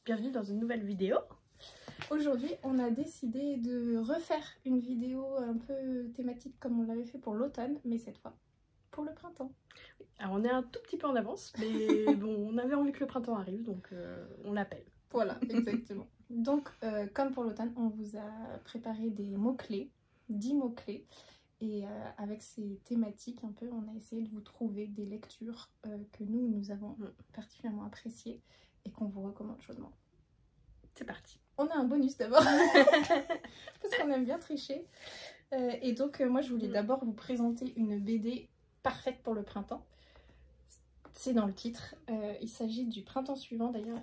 bienvenue dans une nouvelle vidéo. Aujourd'hui, on a décidé de refaire une vidéo un peu thématique comme on l'avait fait pour l'automne, mais cette fois pour le printemps. Alors on est un tout petit peu en avance, mais bon, on avait envie que le printemps arrive, donc on l'appelle. Voilà, exactement. Donc, comme pour l'automne, on vous a préparé des mots-clés, 10 mots-clés. Et avec ces thématiques, un peu, on a essayé de vous trouver des lectures que nous avons particulièrement appréciées et qu'on vous recommande chaudement. C'est parti. On a un bonus d'abord, parce qu'on aime bien tricher. Et donc, moi, je voulais d'abord vous présenter une BD parfaite pour le printemps. C'est dans le titre. Il s'agit du printemps suivant. D'ailleurs,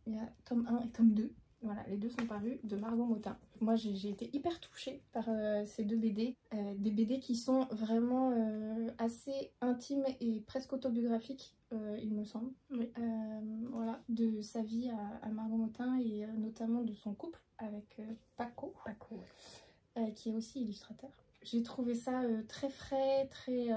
il y a tome 1 et tome 2. Voilà, les deux sont parus, de Margot Motin. Moi, j'ai été hyper touchée par ces deux BD. Des BD qui sont vraiment assez intimes et presque autobiographiques, il me semble. Oui. Voilà, de sa vie à Margot Motin et notamment de son couple avec Paco, qui est aussi illustrateur. J'ai trouvé ça très frais, très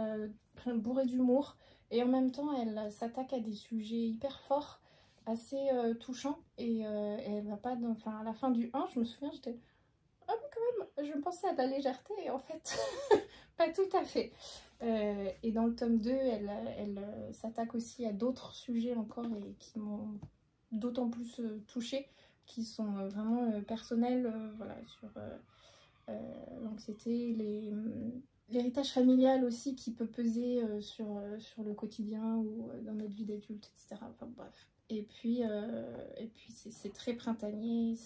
bourré d'humour. Et en même temps, elle s'attaque à des sujets hyper forts, assez touchant, et elle va pas dans... Enfin, à la fin du 1, je me souviens, j'étais ah mais quand même, je pensais à de la légèreté et en fait pas tout à fait. Et dans le tome 2, elle s'attaque aussi à d'autres sujets encore et qui m'ont d'autant plus touchée, qui sont vraiment personnels, voilà, sur l'anxiété, l'héritage familial aussi qui peut peser sur le quotidien ou dans notre vie d'adulte, etc. Enfin bref. Et puis c'est très printanier.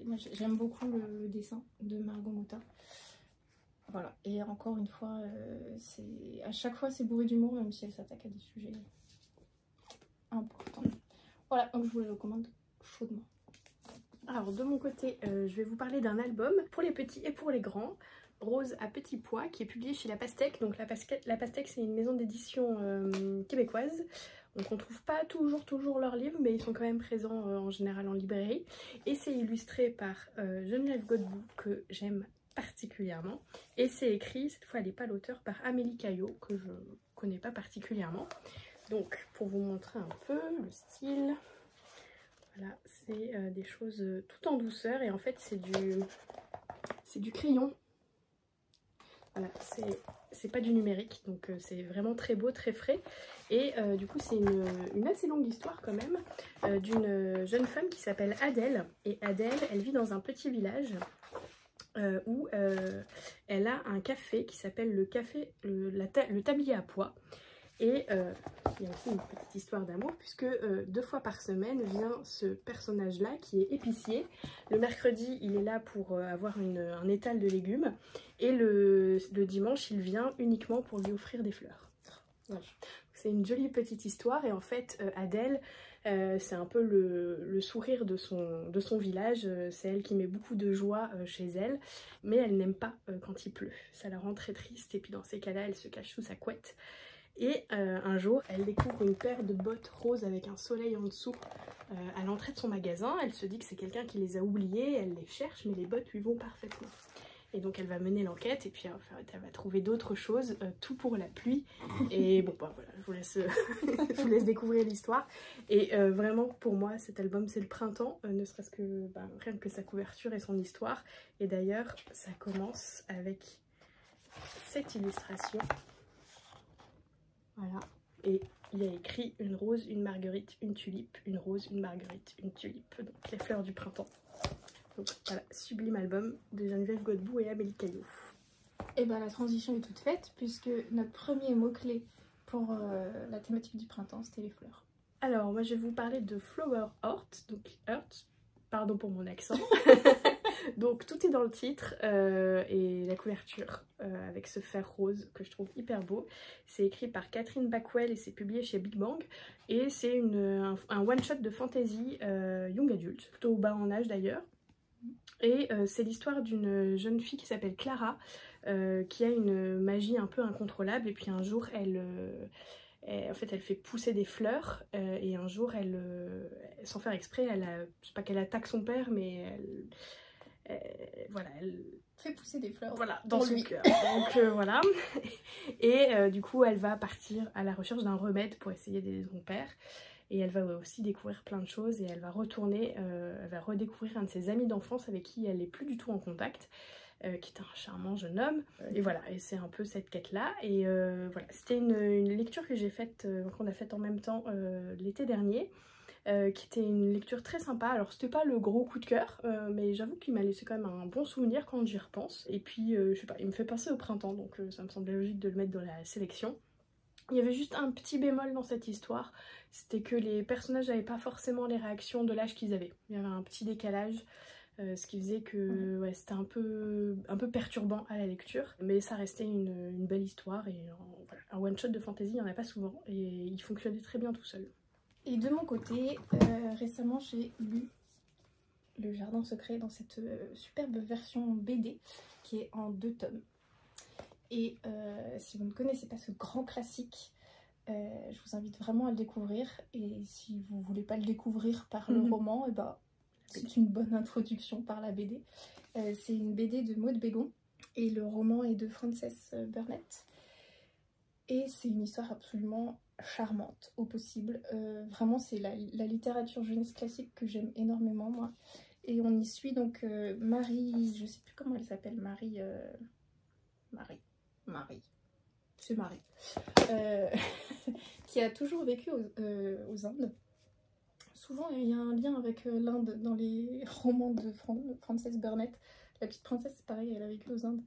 Moi j'aime beaucoup le dessin de Margot Motin. Voilà. Et encore une fois, à chaque fois c'est bourré d'humour, même si elle s'attaque à des sujets importants. Voilà, donc je vous le recommande chaudement. Alors de mon côté, je vais vous parler d'un album pour les petits et pour les grands, Rose à petits pois, qui est publié chez La Pastèque. Donc La Pastèque, c'est une maison d'édition québécoise. Donc on trouve pas toujours leurs livres, mais ils sont quand même présents en général en librairie. Et c'est illustré par Geneviève Godbout, que j'aime particulièrement. Et c'est écrit, cette fois elle n'est pas l'auteur, par Amélie Caillot, que je connais pas particulièrement. Donc pour vous montrer un peu le style... Voilà, c'est des choses tout en douceur et en fait c'est du crayon. Voilà, c'est pas du numérique, donc c'est vraiment très beau, très frais. Et du coup c'est une assez longue histoire quand même d'une jeune femme qui s'appelle Adèle. Et Adèle, elle vit dans un petit village où elle a un café qui s'appelle le Tablier à Pois. Et il y a aussi une petite histoire d'amour puisque 2 fois par semaine vient ce personnage-là qui est épicier. Le mercredi, il est là pour avoir un étal de légumes et le dimanche, il vient uniquement pour lui offrir des fleurs. Voilà. C'est une jolie petite histoire et en fait, Adèle, c'est un peu le sourire de son village. C'est elle qui met beaucoup de joie chez elle, mais elle n'aime pas quand il pleut. Ça la rend très triste et puis dans ces cas-là, elle se cache sous sa couette. Et un jour, elle découvre une paire de bottes roses avec un soleil en dessous à l'entrée de son magasin. Elle se dit que c'est quelqu'un qui les a oubliées, elle les cherche, mais les bottes lui vont parfaitement. Et donc elle va mener l'enquête et puis elle va trouver d'autres choses, tout pour la pluie. Et bon, bah voilà, je vous laisse découvrir l'histoire. Et vraiment, pour moi, cet album, c'est le printemps, ne serait-ce que rien que sa couverture et son histoire. Et d'ailleurs, ça commence avec cette illustration. Voilà, et il y a écrit une rose, une marguerite, une tulipe, une rose, une marguerite, une tulipe, donc les fleurs du printemps. Donc voilà, sublime album de Geneviève Godbout et Amélie Caillot. Et bien la transition est toute faite puisque notre premier mot-clé pour la thématique du printemps, c'était les fleurs. Alors moi je vais vous parler de Flower Heart, donc Heart, pardon pour mon accent. Donc tout est dans le titre et la couverture avec ce fer rose que je trouve hyper beau. C'est écrit par Catherine Backwell et c'est publié chez Big Bang. Et c'est un one-shot de fantasy young adulte, plutôt bas en âge d'ailleurs. Et c'est l'histoire d'une jeune fille qui s'appelle Clara qui a une magie un peu incontrôlable. Et puis un jour en fait elle fait pousser des fleurs et un jour sans faire exprès, je sais pas qu'elle attaque son père, mais voilà, elle fait pousser des fleurs, voilà, dans son cœur. Donc voilà. Et du coup, elle va partir à la recherche d'un remède pour essayer d'aider son père. et elle va aussi découvrir plein de choses et elle va redécouvrir un de ses amis d'enfance avec qui elle n'est plus du tout en contact, qui est un charmant jeune homme. Et voilà, et c'est un peu cette quête-là. Et voilà, c'était une lecture que j'ai faite, qu'on a faite en même temps l'été dernier, qui était une lecture très sympa. Alors c'était pas le gros coup de cœur, mais j'avoue qu'il m'a laissé quand même un bon souvenir quand j'y repense. Et puis, je sais pas, il me fait penser au printemps, donc ça me semblait logique de le mettre dans la sélection. Il y avait juste un petit bémol dans cette histoire, c'était que les personnages n'avaient pas forcément les réactions de l'âge qu'ils avaient. Il y avait un petit décalage, ce qui faisait que ouais, c'était un peu perturbant à la lecture. Mais ça restait une belle histoire et voilà, un one-shot de fantasy, il n'y en a pas souvent et il fonctionnait très bien tout seul. Et de mon côté, récemment j'ai lu Le Jardin Secret dans cette superbe version BD qui est en 2 tomes. Et si vous ne connaissez pas ce grand classique, je vous invite vraiment à le découvrir. Et si vous ne voulez pas le découvrir par le roman, et ben, c'est une bonne introduction par la BD. C'est une BD de Maud Bégon et le roman est de Frances Burnett. Et c'est une histoire absolument charmante au possible. Vraiment, c'est la littérature jeunesse classique que j'aime énormément, moi. Et on y suit donc Marie, je sais plus comment elle s'appelle, Marie, c'est Marie, qui a toujours vécu aux Indes. Souvent, il y a un lien avec l'Inde dans les romans de Frances Burnett. La petite princesse, c'est pareil, elle a vécu aux Indes.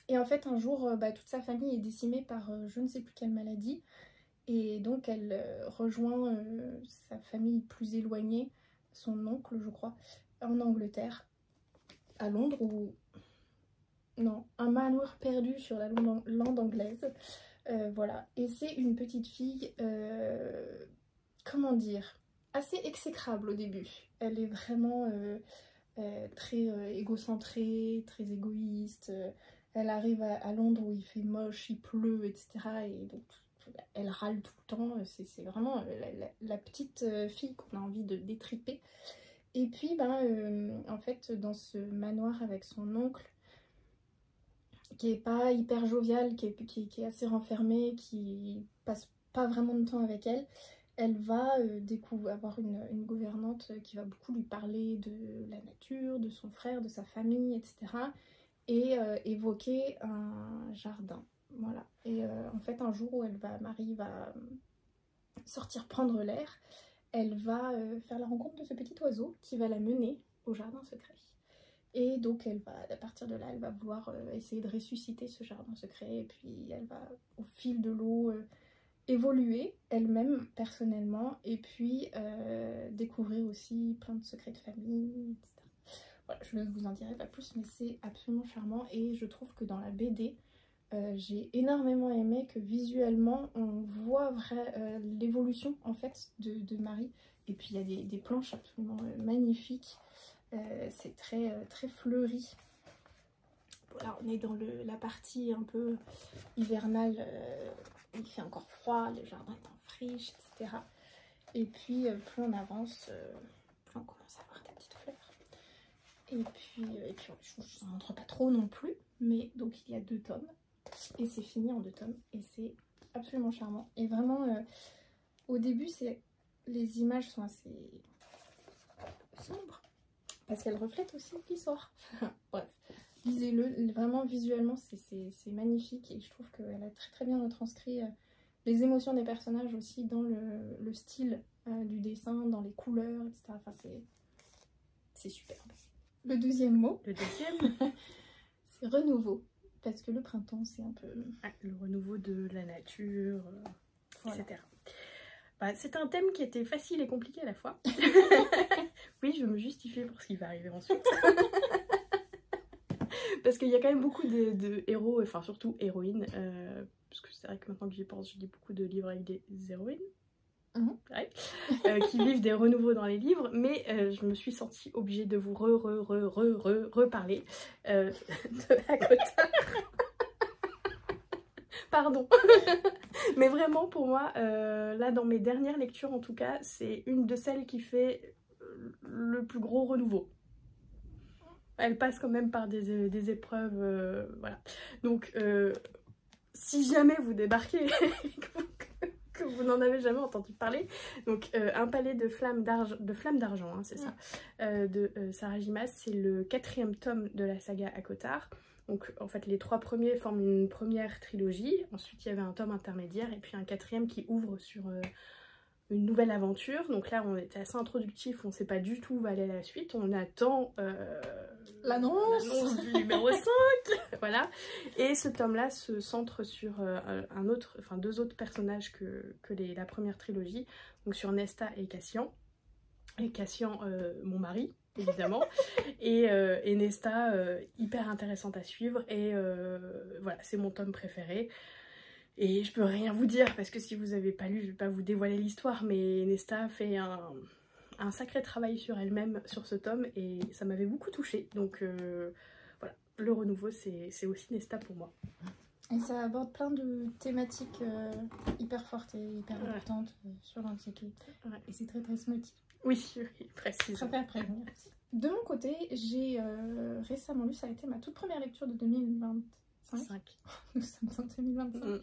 Et en fait, un jour, toute sa famille est décimée par je ne sais plus quelle maladie. Et donc, elle rejoint sa famille plus éloignée, son oncle, je crois, en Angleterre, à Londres, ou... Non, un manoir perdu sur la lande anglaise. Voilà. Et c'est une petite fille, comment dire, assez exécrable au début. Elle est vraiment très égocentrée, très égoïste. Elle arrive à Londres où il fait moche, il pleut, etc. Et donc elle râle tout le temps. C'est vraiment la petite fille qu'on a envie de détriper. Et puis, en fait, dans ce manoir avec son oncle, qui est pas hyper jovial, qui est assez renfermée, qui passe pas vraiment de temps avec elle, elle va avoir une gouvernante qui va beaucoup lui parler de la nature, de son frère, de sa famille, etc. Et évoquer un jardin. Voilà. Et en fait, un jour où Marie va sortir prendre l'air, elle va faire la rencontre de ce petit oiseau qui va la mener au jardin secret. Et donc à partir de là, elle va vouloir essayer de ressusciter ce jardin secret. Et puis elle va, au fil de l'eau, évoluer elle-même personnellement. Et puis découvrir aussi plein de secrets de famille, etc. Voilà, je ne vous en dirai pas plus, mais c'est absolument charmant. Et je trouve que dans la BD, j'ai énormément aimé que visuellement, on voit l'évolution en fait de Marie. Et puis il y a des planches absolument magnifiques. C'est très fleuri. Voilà, on est dans la partie un peu hivernale, il fait encore froid, le jardin est en friche, etc. Et puis plus on avance, plus on commence à voir des petites fleurs. Et puis je ne vous en montre pas trop non plus, mais donc il y a 2 tomes, et c'est fini en 2 tomes, et c'est absolument charmant. Et vraiment, au début, les images sont assez sombres, parce qu'elle reflète aussi l'histoire. Bref, lisez-le, vraiment visuellement c'est magnifique, et je trouve qu'elle a très bien retranscrit les émotions des personnages aussi dans le style du dessin, dans les couleurs, etc. Enfin, c'est superbe. Le deuxième mot, c'est renouveau, parce que le printemps c'est un peu... le renouveau de la nature, voilà. etc. C'est un thème qui était facile et compliqué à la fois. Oui, je veux me justifier pour ce qui va arriver ensuite. Parce qu'il y a quand même beaucoup de héros, enfin surtout héroïnes. Parce que c'est vrai que maintenant que j'y pense, je lis beaucoup de livres avec des héroïnes. Ouais, qui vivent des renouveaux dans les livres. Mais je me suis sentie obligée de vous reparler de la Cotta. Pardon. Mais vraiment, pour moi, là, dans mes dernières lectures, en tout cas, c'est une de celles qui fait le plus gros renouveau. Elle passe quand même par des épreuves, voilà. Donc, si jamais vous débarquez, que vous n'en avez jamais entendu parler. Donc Un palais de flammes d'argent, hein, c'est ça, de Sarah J. Maas. C'est le 4e tome de la saga ACOTAR. Donc en fait les 3 premiers forment une première trilogie, ensuite il y avait un tome intermédiaire et puis un 4e qui ouvre sur une nouvelle aventure. Donc là on était assez introductif, on ne sait pas du tout où va aller la suite, on attend l'annonce du numéro 5. Voilà. Et ce tome là se centre sur deux autres personnages que la première trilogie, donc sur Nesta et Cassian. Et Cassian, mon mari évidemment, et Nesta, hyper intéressante à suivre, et voilà, c'est mon tome préféré. Et je peux rien vous dire parce que si vous n'avez pas lu, je vais pas vous dévoiler l'histoire, mais Nesta fait un sacré travail sur elle-même sur ce tome et ça m'avait beaucoup touchée. Donc voilà, le renouveau c'est aussi Nesta pour moi. Et ça aborde plein de thématiques hyper fortes et hyper importantes sur l'Antiquité. Ouais. Et c'est très très smutty. Oui, précise. Je préfère prévenir. De mon côté, j'ai récemment lu, ça a été ma toute première lecture de 2025. Nous sommes en 2025.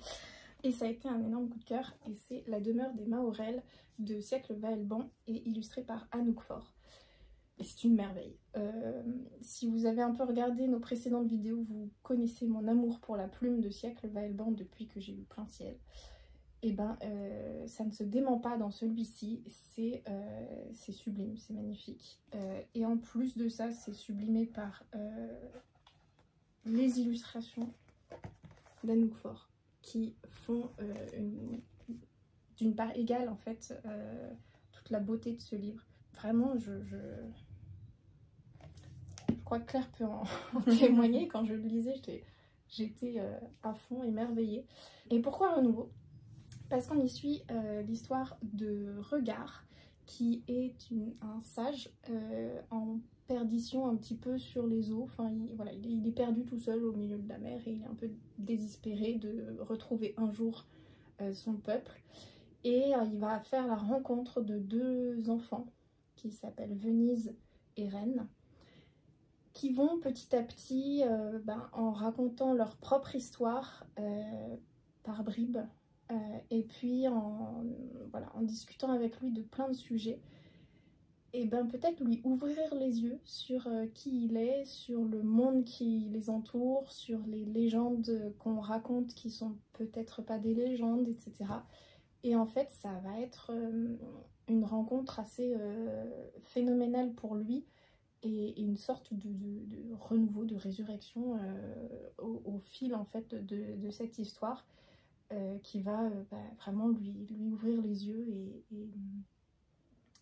Et ça a été un énorme coup de cœur. Et c'est La demeure des Mahorel de Siècle Vaelban et illustré par Anouk Faure. Et c'est une merveille. Si vous avez un peu regardé nos précédentes vidéos, vous connaissez mon amour pour la plume de Siècle Vaelban depuis que j'ai lu Plein Ciel. Et ben ça ne se dément pas dans celui-ci, c'est sublime, c'est magnifique. Et en plus de ça, c'est sublimé par les illustrations d'Anouk Faure qui font d'une part égale en fait toute la beauté de ce livre. Vraiment, je crois que Claire peut en témoigner. Quand je le lisais, j'étais à fond émerveillée. Et pourquoi renouveau? Parce qu'on y suit l'histoire de Regard, qui est un sage en perdition un petit peu sur les eaux. Enfin, voilà, il est perdu tout seul au milieu de la mer et il est un peu désespéré de retrouver un jour son peuple. Et il va faire la rencontre de 2 enfants qui s'appellent Venise et Rennes, qui vont petit à petit, en racontant leur propre histoire par bribes, et puis en discutant avec lui de plein de sujets, et peut-être lui ouvrir les yeux sur qui il est, sur le monde qui les entoure, sur les légendes qu'on raconte qui sont peut-être pas des légendes, etc. Et en fait ça va être une rencontre assez phénoménale pour lui, et une sorte de renouveau, de résurrection au fil en fait de cette histoire, qui va vraiment lui ouvrir les yeux. Et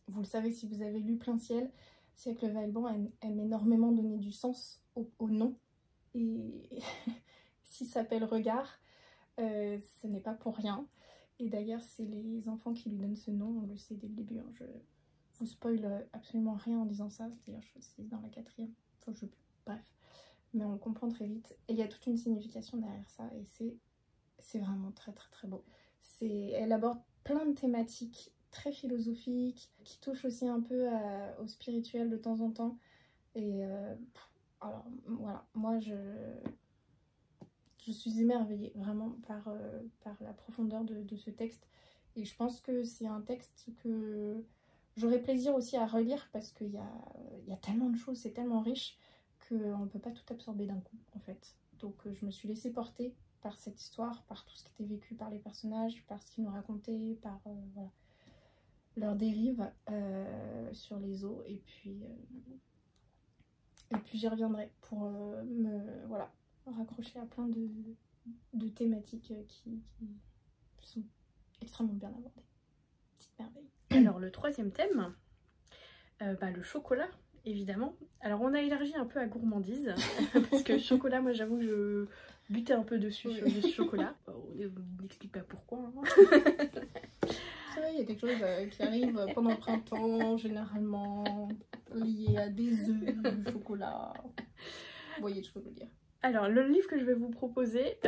vous le savez si vous avez lu Plein Ciel, Siècle Vaelban aime énormément donner du sens au nom, et s'il s'appelle Regard, ce n'est pas pour rien. Et d'ailleurs c'est les enfants qui lui donnent ce nom, on le sait dès le début, hein. Je vous spoil absolument rien en disant ça, d'ailleurs c'est dans la 4e, bref, mais on le comprend très vite. Et il y a toute une signification derrière ça, et c'est vraiment très très très beau. Elle aborde plein de thématiques très philosophiques, qui touchent aussi un peu au spirituel de temps en temps. Et alors voilà, moi je suis émerveillée vraiment par la profondeur de ce texte. Et je pense que c'est un texte que j'aurais plaisir aussi à relire, parce qu'il y a tellement de choses, c'est tellement riche qu'on ne peut pas tout absorber d'un coup en fait. Donc je me suis laissée porter par cette histoire, par tout ce qui était vécu par les personnages, par ce qu'ils nous racontaient, par voilà, leur dérive sur les eaux. Et puis j'y reviendrai pour me raccrocher à plein de thématiques qui sont extrêmement bien abordées. Petite merveille. Alors le 3e thème, le chocolat évidemment. Alors on a élargi un peu à gourmandise parce que chocolat, moi j'avoue que je butais un peu dessus sur le chocolat. On n'explique pas pourquoi, hein. C'est vrai, il y a quelque chose qui arrive pendant le printemps, généralement lié à des œufs, du chocolat. Vous voyez ce que je veux dire. Alors le livre que je vais vous proposer,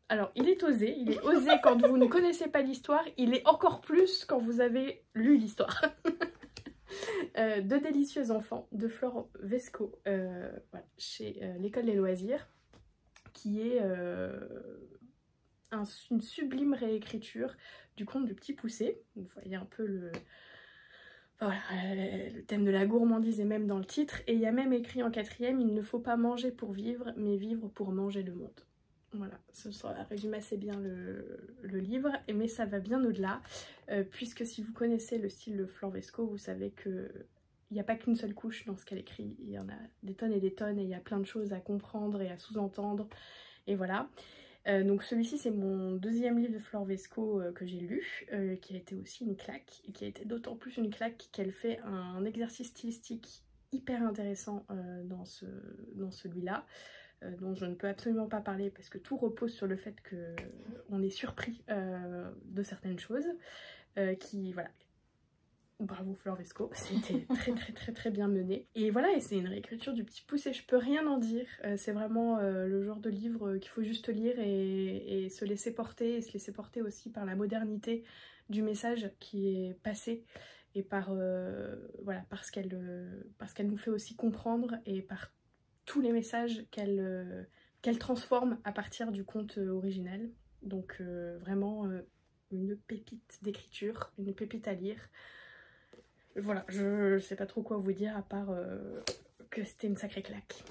alors il est osé quand vous ne connaissez pas l'histoire, il est encore plus quand vous avez lu l'histoire. De délicieux enfants de Flore Vesco, chez l'École des loisirs, qui est une sublime réécriture du conte du Petit Poucet. Vous voyez un peu le thème de la gourmandise est même dans le titre. Et il y a même écrit en 4e, il ne faut pas manger pour vivre, mais vivre pour manger le monde. Voilà, ça résume assez bien le livre, mais ça va bien au-delà, puisque si vous connaissez le style de Flore Vesco, vous savez que il n'y a pas qu'une seule couche dans ce qu'elle écrit, il y en a des tonnes et il y a plein de choses à comprendre et à sous-entendre, et voilà. Donc celui-ci c'est mon 2e livre de Flore Vesco que j'ai lu, qui a été aussi une claque, et qui a été d'autant plus une claque qu'elle fait un exercice stylistique hyper intéressant dans celui-là, dont je ne peux absolument pas parler parce que tout repose sur le fait qu'on est surpris de certaines choses, voilà. Bravo Flore Vesco, c'était très bien mené. Et voilà, et c'est une réécriture du Petit Poucet, je peux rien en dire. C'est vraiment le genre de livre qu'il faut juste lire et se laisser porter, et se laisser porter aussi par la modernité du message qui est passé, et voilà, parce qu'elle nous fait aussi comprendre, et par tous les messages qu'elle transforme à partir du conte originel. Donc vraiment une pépite d'écriture, une pépite à lire. Voilà, je sais pas trop quoi vous dire à part que c'était une sacrée claque.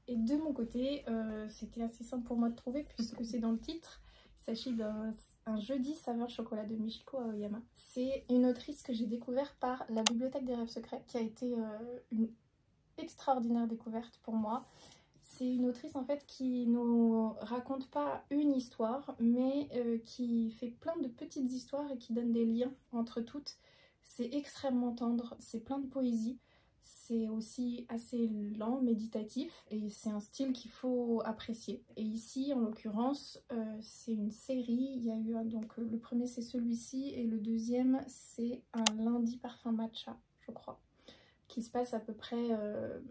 Et de mon côté, c'était assez simple pour moi de trouver puisque c'est dans le titre. Il s'agit d'un jeudi saveur chocolat de Michiko Aoyama. C'est une autrice que j'ai découverte par La Bibliothèque des Rêves Secrets, qui a été une extraordinaire découverte pour moi. C'est une autrice en fait qui nous raconte pas une histoire, mais qui fait plein de petites histoires et qui donne des liens entre toutes. C'est extrêmement tendre, c'est plein de poésie, c'est aussi assez lent, méditatif, et c'est un style qu'il faut apprécier. Et ici, en l'occurrence, c'est une série. Il y a eu donc le premier c'est celui-ci, et le deuxième c'est un lundi parfum matcha, je crois, qui se passe à peu près,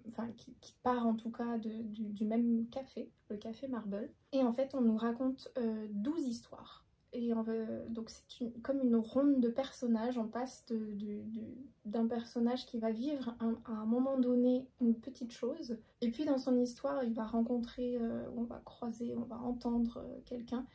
enfin qui part en tout cas du même café, le café Marble. Et en fait on nous raconte 12 histoires. Et donc c'est comme une ronde de personnages, on passe d'un personnage qui va vivre à un moment donné une petite chose, et puis dans son histoire il va rencontrer, on va croiser, on va entendre quelqu'un,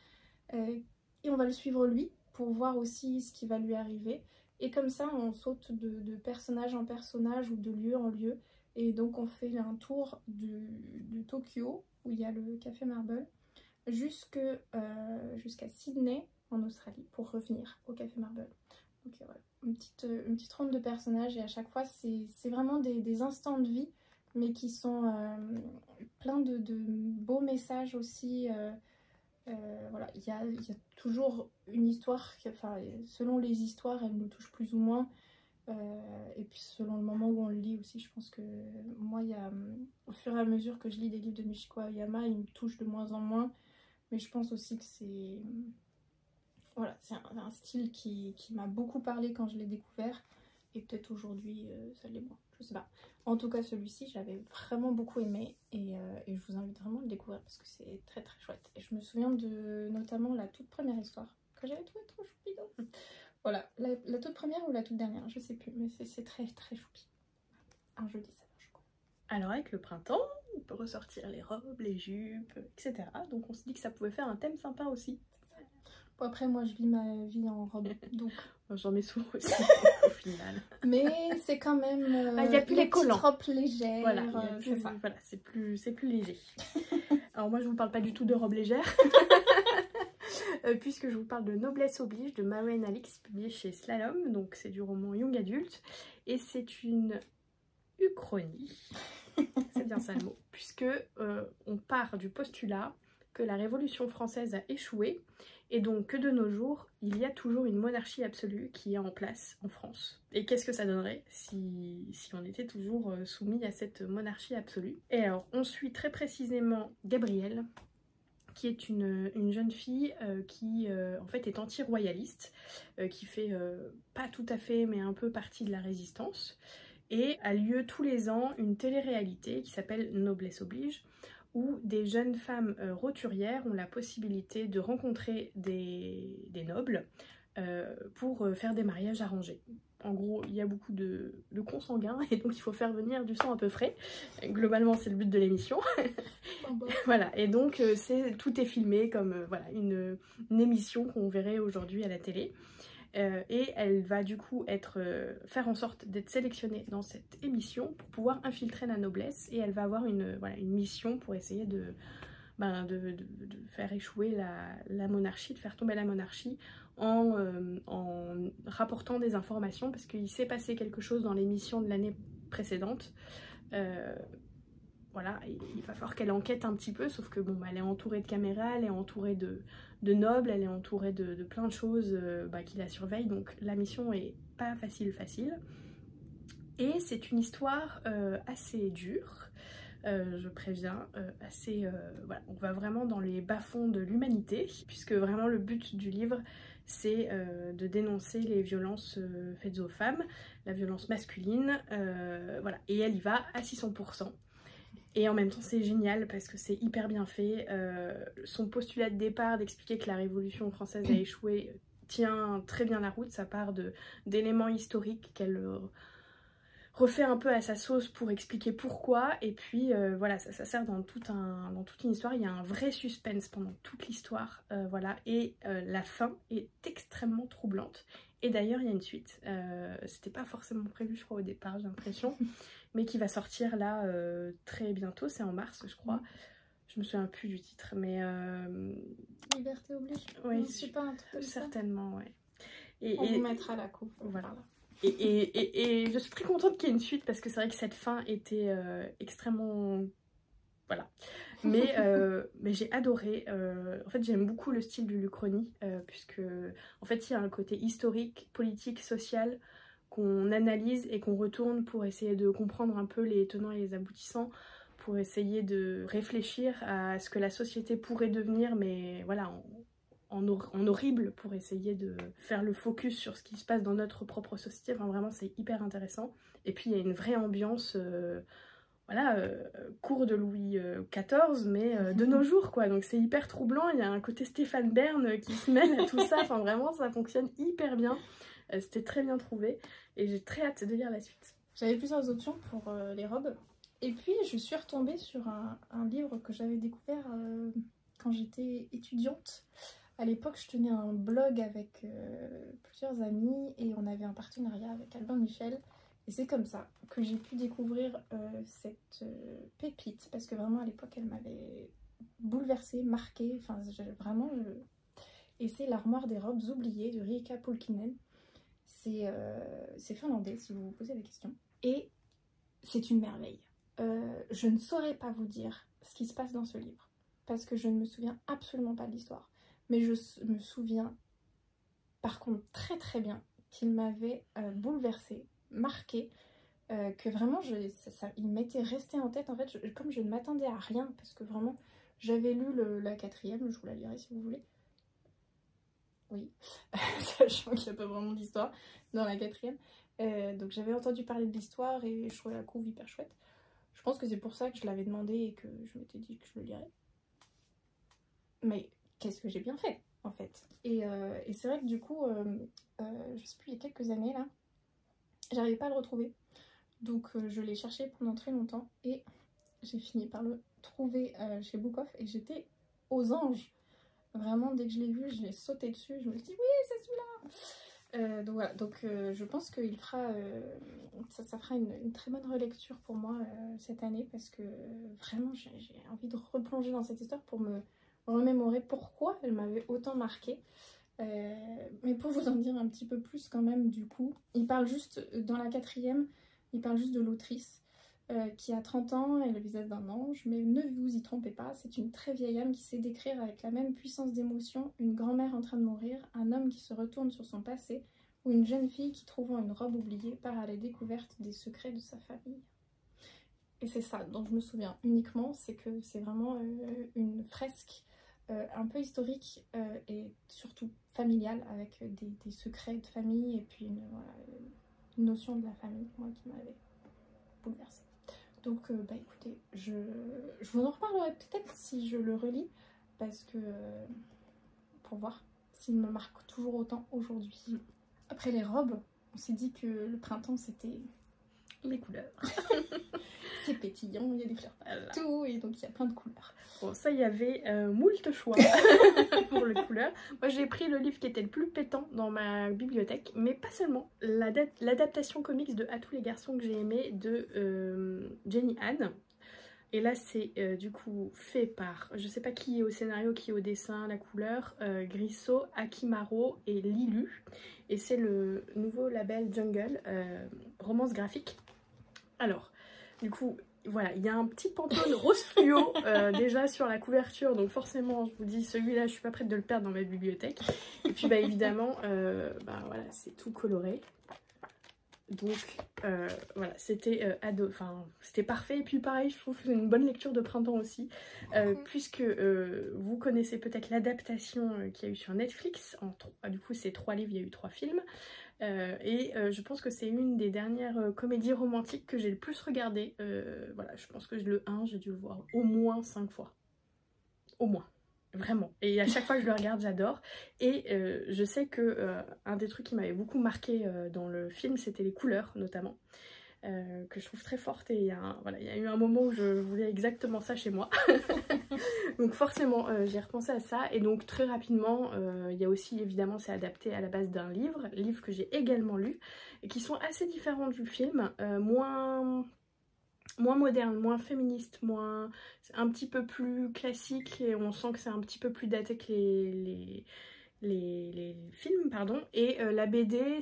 et on va le suivre lui pour voir aussi ce qui va lui arriver. Et comme ça, on saute de personnage en personnage ou de lieu en lieu. Et donc, on fait un tour de Tokyo, où il y a le café Marble, jusqu'à Sydney, en Australie, pour revenir au café Marble. Donc voilà, une petite ronde de personnages. Et à chaque fois, c'est vraiment des instants de vie, mais qui sont pleins de beaux messages aussi. Voilà, il y a toujours une histoire, enfin, selon les histoires, elle nous touche plus ou moins. Et puis selon le moment où on le lit aussi, je pense que moi, au fur et à mesure que je lis des livres de Michiko Aoyama, il me touche de moins en moins. Mais je pense aussi que c'est voilà, c'est un style qui m'a beaucoup parlé quand je l'ai découvert. Et peut-être aujourd'hui, ça l'est moins. Je sais pas. En tout cas, celui-ci, j'avais vraiment beaucoup aimé. Et je vous invite vraiment à le découvrir parce que c'est très chouette. Et je me souviens de notamment la toute première histoire que j'avais trouvée trop choupi. Voilà, la toute première ou la toute dernière, je sais plus. Mais c'est très choupi. Un jeudi saveur chocolat. Alors avec le printemps, on peut ressortir les robes, les jupes, etc. Donc on se dit que ça pouvait faire un thème sympa aussi. Bon, après, moi, je vis ma vie en robe, donc... J'en mets souvent aussi, au final. Mais c'est quand même il n'y a plus les collants. Petites robes légères. Voilà, c'est plus léger. Alors moi, je vous parle pas du tout de robes légères. Puisque je vous parle de Noblesse oblige de Maren Alix, publié chez Slalom. Donc c'est du roman young adulte. Et c'est une uchronie. C'est bien ça le mot. Puisque on part du postulat que la Révolution française a échoué, et donc que de nos jours, il y a toujours une monarchie absolue qui est en place en France. Et qu'est-ce que ça donnerait si on était toujours soumis à cette monarchie absolue? Et alors, on suit très précisément Gabrielle, qui est une jeune fille qui en fait est anti-royaliste, qui fait pas tout à fait mais un peu partie de la résistance, et a lieu tous les ans une télé-réalité qui s'appelle Noblesse oblige, où des jeunes femmes roturières ont la possibilité de rencontrer des nobles pour faire des mariages arrangés. En gros, il y a beaucoup de consanguins et donc il faut faire venir du sang un peu frais. Globalement, c'est le but de l'émission. Voilà, et donc tout est filmé comme voilà, une émission qu'on verrait aujourd'hui à la télé. Et elle va du coup faire en sorte d'être sélectionnée dans cette émission pour pouvoir infiltrer la noblesse, et elle va avoir voilà, une mission pour essayer de faire échouer la monarchie, de faire tomber la monarchie en rapportant des informations, parce qu'il s'est passé quelque chose dans l'émission de l'année précédente. Voilà, il va falloir qu'elle enquête un petit peu, sauf que bon, elle est entourée de caméras, elle est entourée de nobles, elle est entourée de plein de choses qui la surveillent, donc la mission est pas facile. Et c'est une histoire assez dure, je préviens, voilà, on va vraiment dans les bas-fonds de l'humanité, puisque vraiment le but du livre, c'est de dénoncer les violences faites aux femmes, la violence masculine, voilà, et elle y va à 600%. Et en même temps c'est génial parce que c'est hyper bien fait. Son postulat de départ d'expliquer que la Révolution française a échoué tient très bien la route. Ça part d'éléments historiques qu'elle refait un peu à sa sauce pour expliquer pourquoi. Et puis voilà, ça sert dans toute une histoire. Il y a un vrai suspense pendant toute l'histoire. Voilà. Et la fin est extrêmement troublante. Et d'ailleurs il y a une suite. C'était pas forcément prévu je crois au départ, j'ai l'impression. Mais qui va sortir là très bientôt, c'est en mars je crois. Je me souviens plus du titre, mais... Liberté oblige. Oui, c'est pas un truc comme certainement, ouais. On vous mettra la coupe. Voilà. Et je suis très contente qu'il y ait une suite, parce que c'est vrai que cette fin était extrêmement... Voilà. Mais j'ai adoré. En fait, j'aime beaucoup le style de l'Uchronie, puisque en fait, il y a un côté historique, politique, social, qu'on analyse et qu'on retourne pour essayer de comprendre un peu les tenants et les aboutissants, pour essayer de réfléchir à ce que la société pourrait devenir, mais voilà, en horrible, pour essayer de faire le focus sur ce qui se passe dans notre propre société. Enfin, vraiment, c'est hyper intéressant. Et puis, il y a une vraie ambiance... voilà, cour de Louis XIV, mais de nos jours, quoi. Donc c'est hyper troublant, il y a un côté Stéphane Bern qui se mêle à tout ça, enfin vraiment ça fonctionne hyper bien. C'était très bien trouvé, et j'ai très hâte de lire la suite. J'avais plusieurs options pour les robes, et puis je suis retombée sur un livre que j'avais découvert quand j'étais étudiante. À l'époque, je tenais un blog avec plusieurs amis, et on avait un partenariat avec Albin Michel. Et c'est comme ça que j'ai pu découvrir cette pépite, parce que vraiment à l'époque elle m'avait bouleversée, marquée, enfin vraiment... Et c'est L'armoire des robes oubliées de Riikka Pulkkinen. C'est finlandais si vous vous posez la question. Et c'est une merveille. Je ne saurais pas vous dire ce qui se passe dans ce livre, parce que je ne me souviens absolument pas de l'histoire. Mais je me souviens par contre très très bien qu'il m'avait bouleversée, marqué, que vraiment il m'était resté en tête. En fait, comme je ne m'attendais à rien, parce que vraiment j'avais lu la quatrième, je vous la lirai si vous voulez, oui, sachant qu'il n'y a pas vraiment d'histoire dans la quatrième, donc j'avais entendu parler de l'histoire et je trouvais la couve hyper chouette. Je pense que c'est pour ça que je l'avais demandé et que je m'étais dit que je le lirais. Mais qu'est-ce que j'ai bien fait en fait. Et c'est vrai que du coup je sais plus, il y a quelques années là, j'arrivais pas à le retrouver, donc je l'ai cherché pendant très longtemps et j'ai fini par le trouver chez Book Off, et j'étais aux anges. Vraiment, dès que je l'ai vu, j'ai sauté dessus, je me suis dit oui, c'est celui-là. Donc voilà, donc je pense qu'il fera, ça fera une très bonne relecture pour moi cette année, parce que vraiment j'ai envie de replonger dans cette histoire pour me remémorer pourquoi elle m'avait autant marquée. Mais pour vous en dire un petit peu plus quand même, du coup, il parle juste, dans la quatrième, il parle juste de l'autrice qui a 30 ans et le visage d'un ange, mais ne vous y trompez pas, c'est une très vieille âme qui sait décrire avec la même puissance d'émotion une grand-mère en train de mourir, un homme qui se retourne sur son passé, ou une jeune fille qui, trouvant une robe oubliée, part à la découverte des secrets de sa famille. Et c'est ça dont je me souviens uniquement, c'est que c'est vraiment une fresque un peu historique et surtout familiale, avec des secrets de famille, et puis une notion de la famille, moi, qui m'avait bouleversée. Donc bah écoutez, je vous en reparlerai peut-être si je le relis, parce que pour voir style me marque toujours autant aujourd'hui. Après les robes, on s'est dit que le printemps c'était les couleurs. C'est pétillant, il y a des fleurs partout et donc il y a plein de couleurs. Bon, ça, il y avait moult choix pour les couleurs. Moi, j'ai pris le livre qui était le plus pétant dans ma bibliothèque, mais pas seulement. L'adaptation comics de À tous les garçons que j'ai aimé de Jenny Han. Et là, c'est du coup fait par, je sais pas qui est au scénario, qui est au dessin, la couleur, Grisso, Akimaro et Lilu. Et c'est le nouveau label Jungle, romance graphique. Alors, du coup, voilà, il y a un petit pantone rose fluo déjà sur la couverture, donc forcément, je vous dis, celui-là, je suis pas prête de le perdre dans ma bibliothèque. Et puis, bah évidemment, voilà, c'est tout coloré. Donc voilà, c'était c'était parfait. Et puis pareil, je trouve que c'est une bonne lecture de printemps aussi, puisque vous connaissez peut-être l'adaptation qu'il y a eu sur Netflix. Du coup, c'est 3 livres, il y a eu 3 films. Je pense que c'est une des dernières comédies romantiques que j'ai le plus regardées. Voilà, je pense que le 1, j'ai dû le voir au moins 5 fois. Au moins. Vraiment. Et à chaque fois que je le regarde, j'adore. Et je sais que un des trucs qui m'avait beaucoup marqué dans le film, c'était les couleurs, notamment. Que je trouve très fortes. Et il y a eu un moment où je voulais exactement ça chez moi. Donc forcément, j'ai repensé à ça. Et donc très rapidement, il y a aussi, évidemment, c'est adapté à la base d'un livre que j'ai également lu. Et qui sont assez différents du film. Moins moderne, moins féministe, un petit peu plus classique et on sent que c'est un petit peu plus daté que les films, pardon. Et la BD,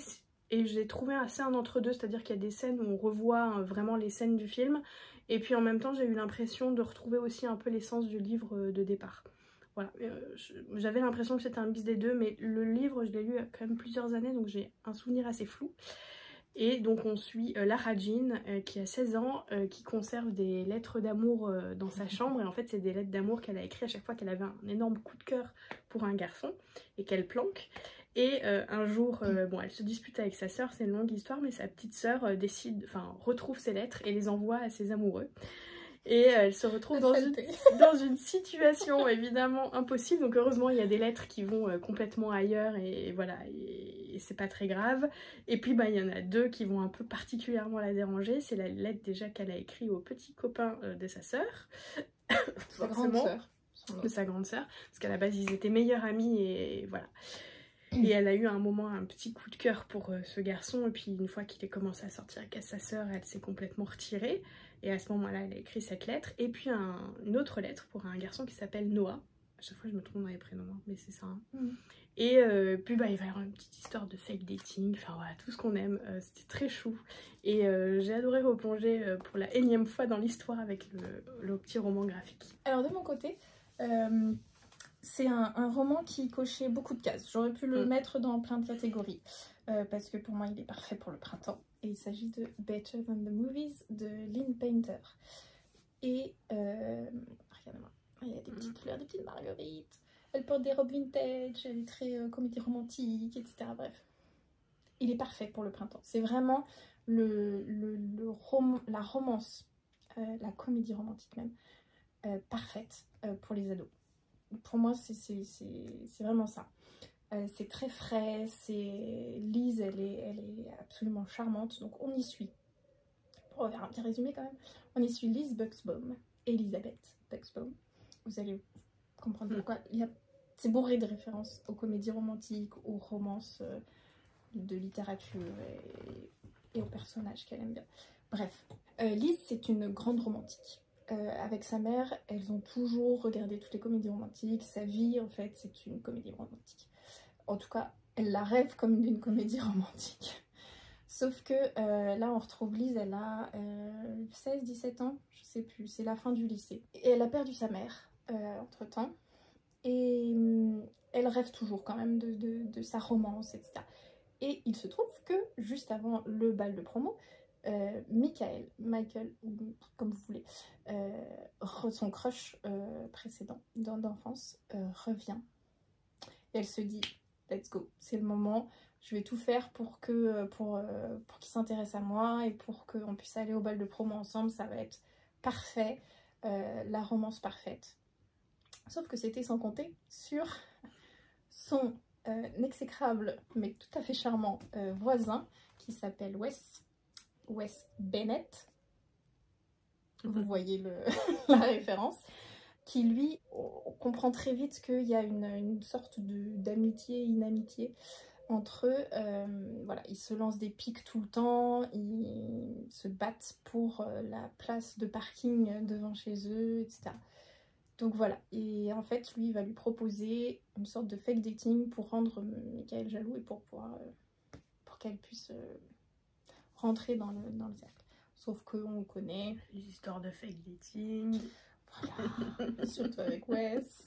et j'ai trouvé assez un entre-deux, c'est-à-dire qu'il y a des scènes où on revoit vraiment les scènes du film et puis en même temps j'ai eu l'impression de retrouver aussi un peu l'essence du livre de départ. Voilà, j'avais l'impression que c'était un mix des deux, mais le livre je l'ai lu il y a quand même plusieurs années, donc j'ai un souvenir assez flou. Et donc on suit Lara Jean qui a 16 ans, qui conserve des lettres d'amour dans sa chambre. Et en fait c'est des lettres d'amour qu'elle a écrites à chaque fois qu'elle avait un énorme coup de cœur pour un garçon et qu'elle planque. Et un jour, bon, elle se dispute avec sa sœur, c'est une longue histoire, mais sa petite sœur retrouve ses lettres et les envoie à ses amoureux. Et elle se retrouve dans une situation évidemment impossible. Donc heureusement il y a des lettres qui vont complètement ailleurs et voilà, et c'est pas très grave. Et puis bah il y en a 2 qui vont un peu particulièrement la déranger. C'est la lettre déjà qu'elle a écrite au petit copain de sa sœur, sa grande sœur, de sa grande sœur, parce qu'à la base ils étaient meilleurs amis et voilà. Et elle a eu à un moment un petit coup de cœur pour ce garçon, et puis une fois qu'il a commencé à sortir avec sa sœur, elle s'est complètement retirée. Et à ce moment-là, elle a écrit cette lettre, et puis une autre lettre pour un garçon qui s'appelle Noah. À chaque fois, je me trompe dans les prénoms, hein, mais c'est ça. Hein. Et puis, bah, il va y avoir une petite histoire de fake dating, enfin voilà, tout ce qu'on aime. C'était très chou. Et j'ai adoré replonger pour la énième fois dans l'histoire avec le petit roman graphique. Alors, de mon côté, c'est un roman qui cochait beaucoup de cases. J'aurais pu le mettre dans plein de catégories. Parce que pour moi, il est parfait pour le printemps. Et il s'agit de Better Than the Movies de Lynn Painter. Et regardez-moi, il y a des petites fleurs, des petites marguerites. Elle porte des robes vintage, elle est très comédie romantique, etc. Bref, il est parfait pour le printemps. C'est vraiment la romance, la comédie romantique même, parfaite pour les ados. Pour moi, c'est vraiment ça. C'est très frais, Lise, elle est absolument charmante, donc on y suit. Pour faire un petit résumé quand même, on y suit Lise Buxbaum, Elisabeth Buxbaum. Vous allez comprendre pourquoi. C'est bourré de références aux comédies romantiques, aux romances de littérature et aux personnages qu'elle aime bien. Bref, Lise, c'est une grande romantique. Avec sa mère, elles ont toujours regardé toutes les comédies romantiques. Sa vie, en fait, c'est une comédie romantique. En tout cas, elle la rêve comme d'une comédie romantique. Sauf que là, on retrouve Lise, elle a 16-17 ans, je sais plus, c'est la fin du lycée. Et elle a perdu sa mère entre-temps. Et elle rêve toujours quand même de sa romance, etc. Et il se trouve que, juste avant le bal de promo, Michael, ou comme vous voulez, son crush précédent d'enfance revient. Et elle se dit, let's go, c'est le moment, je vais tout faire pour qu'il s'intéresse à moi et pour qu'on puisse aller au bal de promo ensemble, ça va être parfait, la romance parfaite. Sauf que c'était sans compter sur son exécrable mais tout à fait charmant voisin qui s'appelle Wes Bennett. Vous voyez la référence. Qui lui, on comprend très vite qu'il y a une sorte d'amitié, inamitié entre eux. Voilà, ils se lancent des piques tout le temps, ils se battent pour la place de parking devant chez eux, etc. Donc voilà, et en fait, lui, il va lui proposer une sorte de fake dating pour rendre Michael jaloux et pour qu'elle puisse rentrer dans le cercle. Sauf qu'on connaît les histoires de fake dating. Voilà, surtout avec Wes.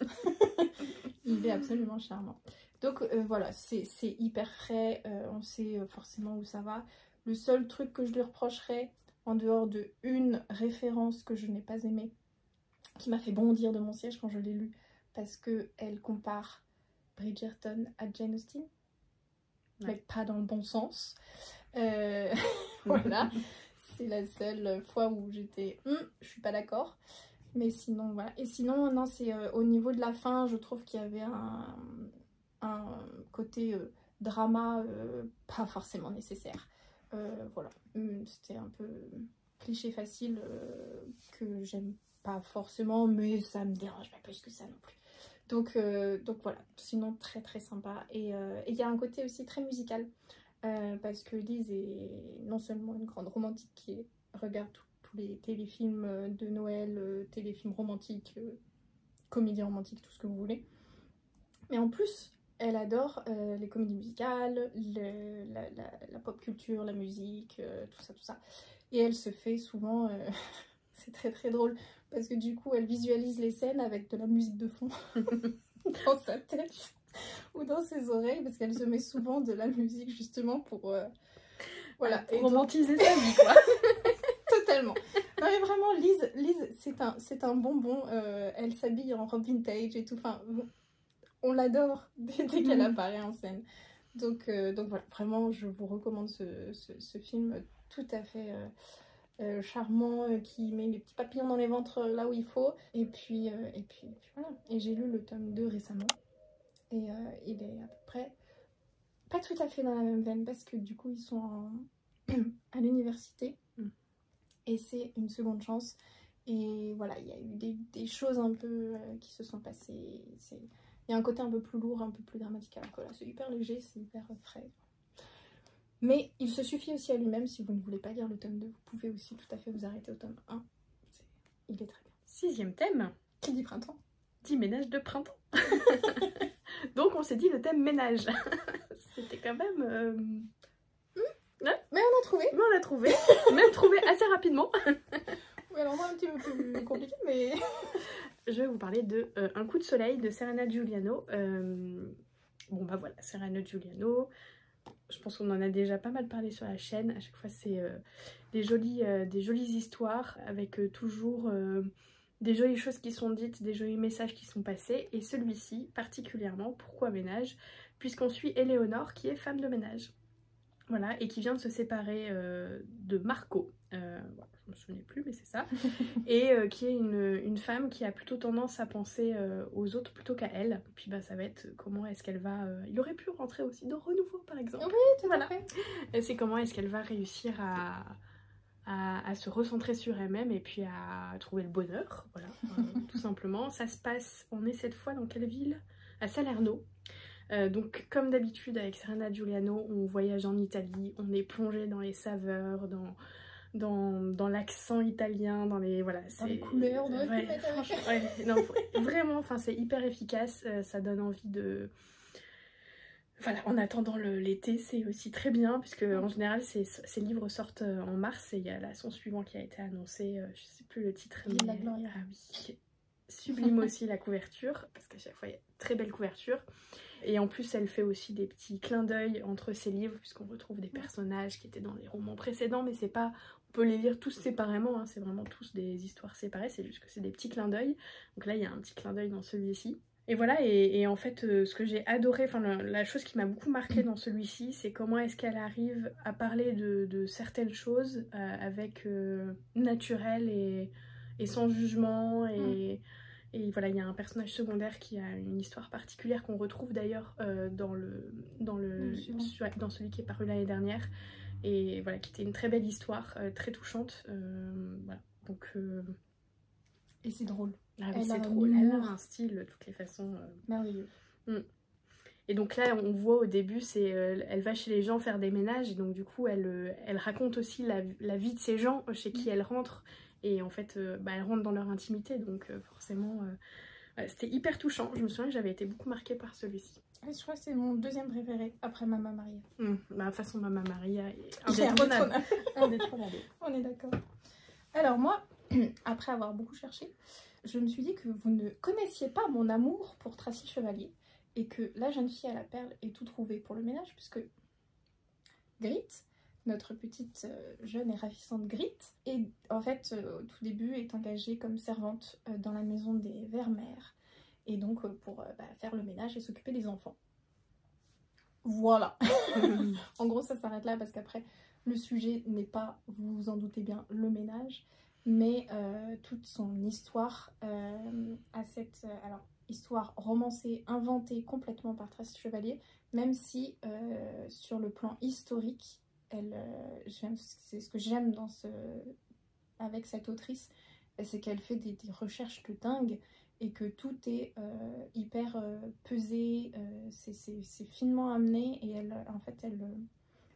Il est absolument charmant. Donc voilà, c'est hyper frais, on sait forcément où ça va. Le seul truc que je lui reprocherais, en dehors de une référence que je n'ai pas aimée, qui m'a fait bondir de mon siège quand je l'ai lu, parce qu'elle compare Bridgerton à Jane Austen, mais pas dans le bon sens. Voilà, c'est la seule fois où j'étais je suis pas d'accord. Mais sinon, voilà. Et sinon, non, c'est au niveau de la fin, je trouve qu'il y avait un côté drama pas forcément nécessaire. Voilà, c'était un peu cliché facile que j'aime pas forcément, mais ça me dérange pas plus que ça non plus. Donc voilà, sinon très très sympa. Et il y a un côté aussi très musical, parce que Liz est non seulement une grande romantique qui regarde tous les téléfilms de Noël, téléfilms romantiques, comédies romantiques, tout ce que vous voulez. Mais en plus, elle adore les comédies musicales, la pop culture, la musique, tout ça. Et elle se fait souvent, c'est très très drôle, parce que du coup, elle visualise les scènes avec de la musique de fond dans sa tête ou dans ses oreilles, parce qu'elle se met souvent de la musique justement pour... voilà. Pour romantiser sa vie, quoi. Totalement. Non mais vraiment, Liz c'est un bonbon. Elle s'habille en robe vintage et tout. Enfin, on l'adore dès qu'elle apparaît en scène. Donc voilà, vraiment, je vous recommande ce film tout à fait charmant, qui met les petits papillons dans les ventres là où il faut. Et puis voilà. Et j'ai lu le tome 2 récemment. Et il est à peu près pas tout à fait dans la même veine, parce que du coup, ils sont à l'université. Et c'est une seconde chance. Et voilà, il y a eu des choses un peu qui se sont passées. Il y a un côté un peu plus lourd, un peu plus dramatique. Alors que là, c'est hyper léger, c'est hyper frais. Mais il se suffit aussi à lui-même. Si vous ne voulez pas lire le tome 2, vous pouvez aussi tout à fait vous arrêter au tome 1. Il est très bien. 6e thème. Qui dit printemps dit ménage de printemps. Donc on s'est dit le thème ménage. C'était quand même... Ouais. Mais on a trouvé. Mais on l'a trouvé. Même trouvé assez rapidement. Oui, alors moi un petit peu plus compliqué, mais... Je vais vous parler de Un coup de soleil de Serena Giuliano. Bon bah voilà, Serena Giuliano. Je pense qu'on en a déjà pas mal parlé sur la chaîne. À chaque fois c'est des jolies histoires avec toujours des jolies choses qui sont dites, des jolis messages qui sont passés. Et celui-ci particulièrement, pourquoi ménage? Puisqu'on suit Éléonore qui est femme de ménage. Voilà, et qui vient de se séparer de Marco, bon, je me souviens plus mais c'est ça, et qui est une femme qui a plutôt tendance à penser aux autres plutôt qu'à elle. Et puis bah ça va être comment est-ce qu'elle va, il aurait pu rentrer aussi dans Renouveau par exemple. Oui, tout voilà. à fait. Et c'est comment est-ce qu'elle va réussir à se recentrer sur elle-même et puis à trouver le bonheur, voilà, tout simplement. Ça se passe, on est cette fois dans quelle ville? À Salerno. Donc comme d'habitude avec Serena Giuliano, on voyage en Italie, on est plongé dans les saveurs, dans l'accent italien, dans les voilà, dans les couleurs, non, vraiment, enfin c'est hyper efficace, ça donne envie de... Voilà, en attendant l'été, c'est aussi très bien, puisque en général ces livres sortent en mars et il y a la son suivant qui a été annoncé, je sais plus le titre, mais... La Gloria. Ah oui, sublime aussi la couverture, parce qu'à chaque fois il y a très belle couverture. Et en plus, elle fait aussi des petits clins d'œil entre ses livres, puisqu'on retrouve des personnages qui étaient dans les romans précédents, mais c'est pas... On peut les lire tous séparément, hein, c'est vraiment tous des histoires séparées, c'est juste que c'est des petits clins d'œil. Donc là, il y a un petit clin d'œil dans celui-ci. Et voilà, et en fait, ce que j'ai adoré, enfin la chose qui m'a beaucoup marquée dans celui-ci, c'est comment est-ce qu'elle arrive à parler de certaines choses avec naturel et sans jugement, et Et voilà, il y a un personnage secondaire qui a une histoire particulière qu'on retrouve d'ailleurs dans celui qui est paru l'année dernière. Et voilà, qui était une très belle histoire, très touchante. Voilà, donc... Et c'est drôle. Ah oui, c'est drôle. Elle a un style, de toutes les façons. Merveilleux. Et donc là, on voit au début, elle va chez les gens faire des ménages. Et donc du coup, elle raconte aussi la vie de ces gens chez qui elle rentre. Et en fait, elle rentre dans leur intimité. Donc forcément, c'était hyper touchant. Je me souviens que j'avais été beaucoup marquée par celui-ci. Je crois que c'est mon deuxième préféré après Mamma Maria. De toute façon, Mamma Maria est indétrônable. Indétrônable. On est d'accord. Alors moi, après avoir beaucoup cherché, je me suis dit que vous ne connaissiez pas mon amour pour Tracy Chevalier et que La jeune fille à la perle est tout trouvé pour le ménage, puisque Grit, notre petite jeune et ravissante Grit, et en fait au tout début est engagée comme servante dans la maison des Vermeer, et donc pour faire le ménage et s'occuper des enfants. Voilà. En gros ça s'arrête là parce qu'après le sujet n'est pas, vous vous en doutez bien, le ménage, mais toute son histoire a cette histoire romancée, inventée complètement par Tracy Chevalier, même si sur le plan historique, c'est ce que j'aime avec cette autrice, c'est qu'elle fait des recherches de dingue et que tout est hyper pesé, c'est finement amené, et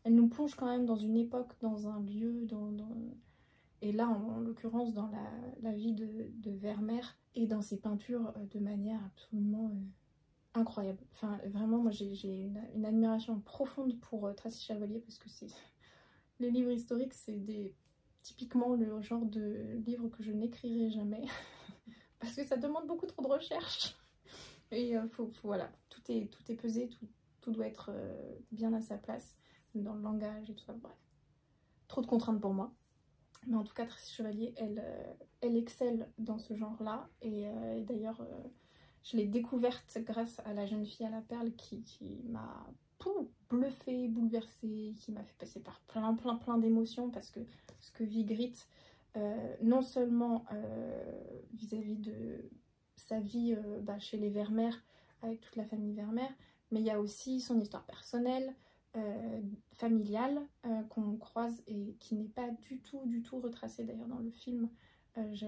elle nous plonge quand même dans une époque, dans un lieu, et là en l'occurrence dans la vie de Vermeer et dans ses peintures de manière absolument incroyable. Enfin vraiment, moi j'ai une admiration profonde pour Tracy Chevalier, parce que les livres historiques, c'est typiquement le genre de livre que je n'écrirai jamais parce que ça demande beaucoup trop de recherche, et voilà, tout est pesé, tout doit être bien à sa place dans le langage et tout ça. Bref, trop de contraintes pour moi. Mais en tout cas, Tracy Chevalier, elle excelle dans ce genre-là. Et d'ailleurs, je l'ai découverte grâce à La jeune fille à la perle qui m'a bluffée, bouleversée, qui m'a fait passer par plein d'émotions, parce que ce que vit Grit, non seulement vis-à-vis de sa vie chez les Vermeer, avec toute la famille Vermeer, mais il y a aussi son histoire personnelle, familiale, qu'on croise et qui n'est pas du tout retracée d'ailleurs dans le film. Je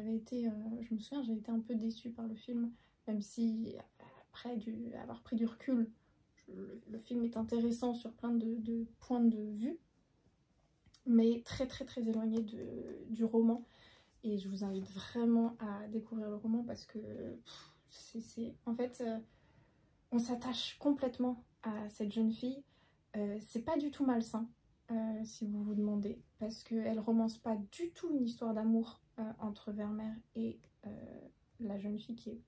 me souviens, j'avais été un peu déçue par le film, même si après avoir pris du recul, le film est intéressant sur plein de points de vue, mais très éloigné du roman. Et je vous invite vraiment à découvrir le roman, parce que en fait, on s'attache complètement à cette jeune fille. C'est pas du tout malsain, si vous vous demandez, parce qu'elle romance pas du tout une histoire d'amour entre Vermeer et la jeune fille qui est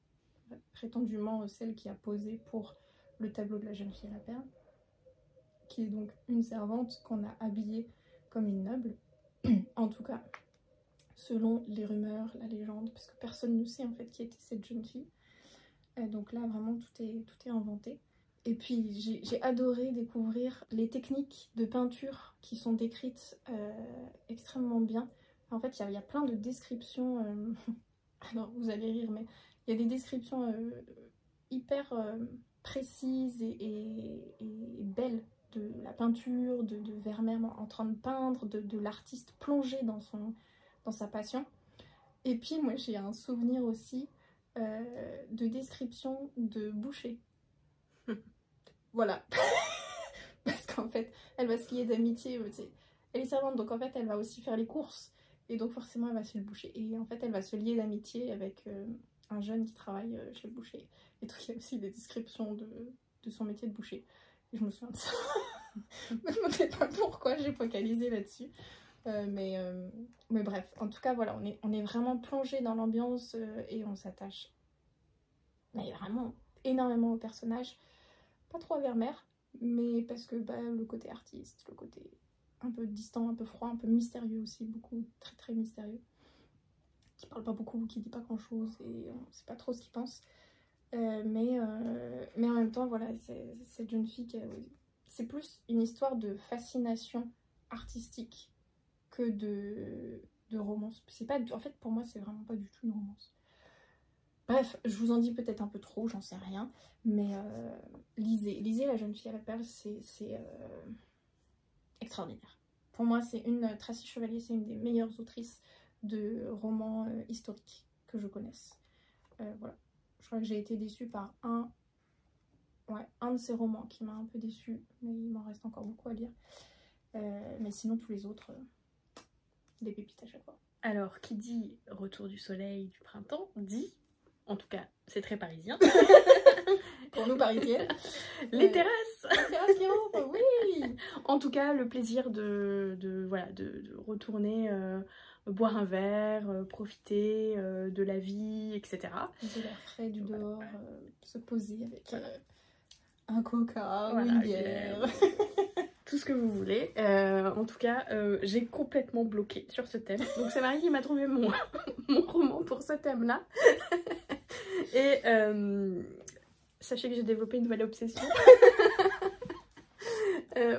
prétendument celle qui a posé pour le tableau de La jeune fille à la perle, qui est donc une servante qu'on a habillée comme une noble, en tout cas selon les rumeurs, la légende, parce que personne ne sait en fait qui était cette jeune fille. Donc là vraiment tout est inventé. Et puis j'ai adoré découvrir les techniques de peinture qui sont décrites extrêmement bien. En fait il y a plein de descriptions, alors vous allez rire, mais il y a des descriptions hyper précises et belles de la peinture, de Vermeer en train de peindre, de l'artiste plongé dans sa passion. Et puis moi j'ai un souvenir aussi de description de boucher. Voilà. Parce qu'en fait elle va se lier d'amitié, elle est servante, donc en fait elle va aussi faire les courses, et donc forcément elle va chez le boucher, et en fait elle va se lier d'amitié avec un jeune qui travaille chez le boucher. Et donc il y a aussi des descriptions de son métier de boucher, et je me souviens de ça. Je me demandais pas pourquoi j'ai focalisé là-dessus. Mais bref, en tout cas voilà, on est vraiment plongé dans l'ambiance et on s'attache mais vraiment énormément au personnage. Pas trop à Vermeer, mais parce que le côté artiste, le côté un peu distant, un peu froid, un peu mystérieux aussi, beaucoup, très mystérieux, qui parle pas beaucoup, qui dit pas grand chose, et on sait pas trop ce qu'il pense. Mais en même temps, voilà, cette jeune fille, c'est plus une histoire de fascination artistique que de romance. C'est pas, en fait, pour moi, c'est vraiment pas du tout une romance. Bref, je vous en dis peut-être un peu trop, j'en sais rien. Mais lisez La jeune fille à la perle, c'est extraordinaire. Pour moi, Tracy Chevalier, c'est une des meilleures autrices de romans historiques que je connaisse. Voilà. Je crois que j'ai été déçue par un de ces romans qui m'a un peu déçue, mais il m'en reste encore beaucoup à lire. Mais sinon, tous les autres, des pépites à chaque fois. Alors, qui dit retour du soleil du printemps, dit, en tout cas, c'est très parisien. Pour nous parisiennes. Les terrasses. Les terrasses qui ouvrent, oui. En tout cas, le plaisir de retourner boire un verre, profiter de la vie, etc. De l'air frais du dehors, se poser avec un coca ou voilà, une bière. Tout ce que vous voulez. En tout cas, j'ai complètement bloqué sur ce thème. Donc c'est Marie qui m'a trouvé mon roman pour ce thème-là. Et sachez que j'ai développé une nouvelle obsession.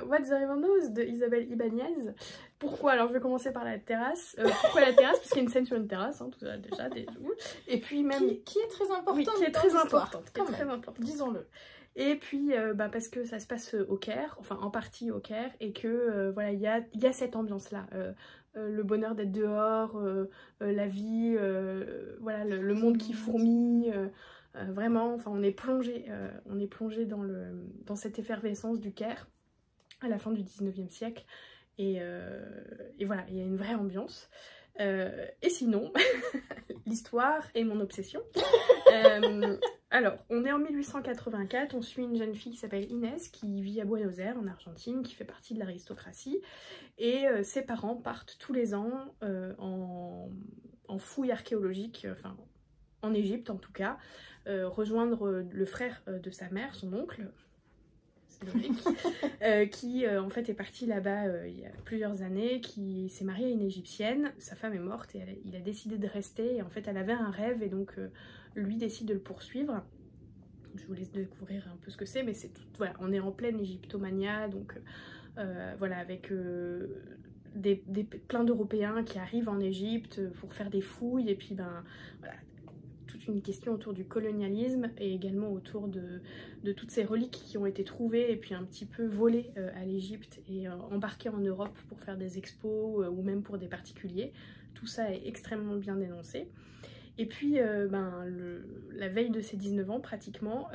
What's the River Knows de Isabelle Ibanez. Pourquoi? Alors je vais commencer par la terrasse. Pourquoi la terrasse? Parce qu'il y a une scène sur une terrasse, hein, tout ça déjà. Et puis même... Qui est très importante. Oui, qui est très importante. Très importante. Disons-le. Et puis parce que ça se passe au Caire, enfin en partie au Caire, et que voilà, il y a cette ambiance-là. Le bonheur d'être dehors, la vie, voilà, le monde qui fourmille. Vraiment, enfin on est plongé dans cette effervescence du Caire à la fin du 19e siècle. Et voilà, il y a une vraie ambiance. Et sinon, l'histoire est mon obsession. Alors, on est en 1884, on suit une jeune fille qui s'appelle Inès, qui vit à Buenos Aires, en Argentine, qui fait partie de l'aristocratie. Et ses parents partent tous les ans en fouille archéologique, enfin en Égypte en tout cas, rejoindre le frère de sa mère, son oncle, qui en fait est parti là-bas il y a plusieurs années, qui s'est marié à une égyptienne, sa femme est morte et il a décidé de rester, et en fait elle avait un rêve et donc lui décide de le poursuivre. Je vous laisse découvrir un peu ce que c'est, mais c'est tout, voilà, on est en pleine égyptomania, donc voilà, avec plein d'Européens qui arrivent en Égypte pour faire des fouilles, et puis ben voilà, une question autour du colonialisme et également autour de toutes ces reliques qui ont été trouvées et puis un petit peu volées à l'Égypte et embarquées en Europe pour faire des expos ou même pour des particuliers. Tout ça est extrêmement bien dénoncé. Et puis la veille de ses 19 ans pratiquement,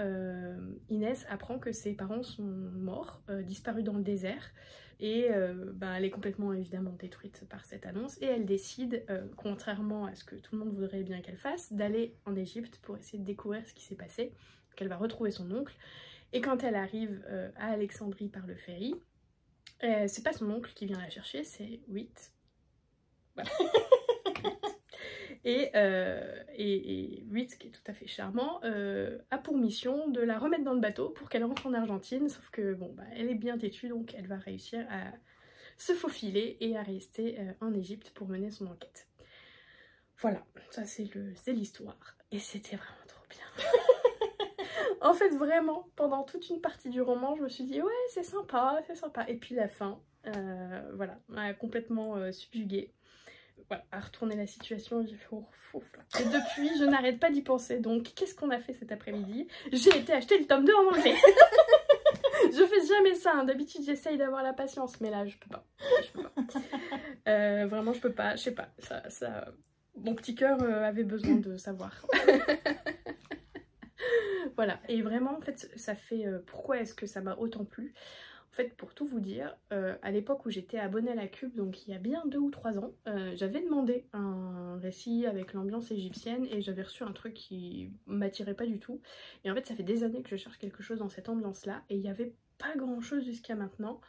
Inès apprend que ses parents sont morts, disparus dans le désert. Et elle est complètement évidemment détruite par cette annonce et elle décide, contrairement à ce que tout le monde voudrait bien qu'elle fasse, d'aller en Égypte pour essayer de découvrir ce qui s'est passé. Donc elle va retrouver son oncle, et quand elle arrive à Alexandrie par le ferry, c'est pas son oncle qui vient la chercher, c'est Witt. Voilà. Et Witt, qui est tout à fait charmant, a pour mission de la remettre dans le bateau pour qu'elle rentre en Argentine, sauf que bon, elle est bien têtue, donc elle va réussir à se faufiler et à rester en Égypte pour mener son enquête. Voilà, ça c'est l'histoire, et c'était vraiment trop bien. En fait, vraiment, pendant toute une partie du roman, je me suis dit ouais, c'est sympa, et puis la fin, voilà, m'a complètement subjuguée. Voilà, à retourner la situation, j'ai fait ouf. Et depuis, je n'arrête pas d'y penser. Donc, qu'est-ce qu'on a fait cet après-midi? J'ai été acheter le tome 2 en anglais. Je fais jamais ça, hein. D'habitude, j'essaye d'avoir la patience, mais là, je peux pas. Vraiment, je peux pas. Je sais pas. Ça... Mon petit cœur avait besoin de savoir. Voilà. Et vraiment, en fait, ça fait... pourquoi est-ce que ça m'a autant plu? En fait, pour tout vous dire, à l'époque où j'étais abonnée à la Cube, donc il y a bien 2 ou 3 ans, j'avais demandé un récit avec l'ambiance égyptienne et j'avais reçu un truc qui m'attirait pas du tout. Et en fait, ça fait des années que je cherche quelque chose dans cette ambiance-là et il n'y avait pas grand-chose jusqu'à maintenant.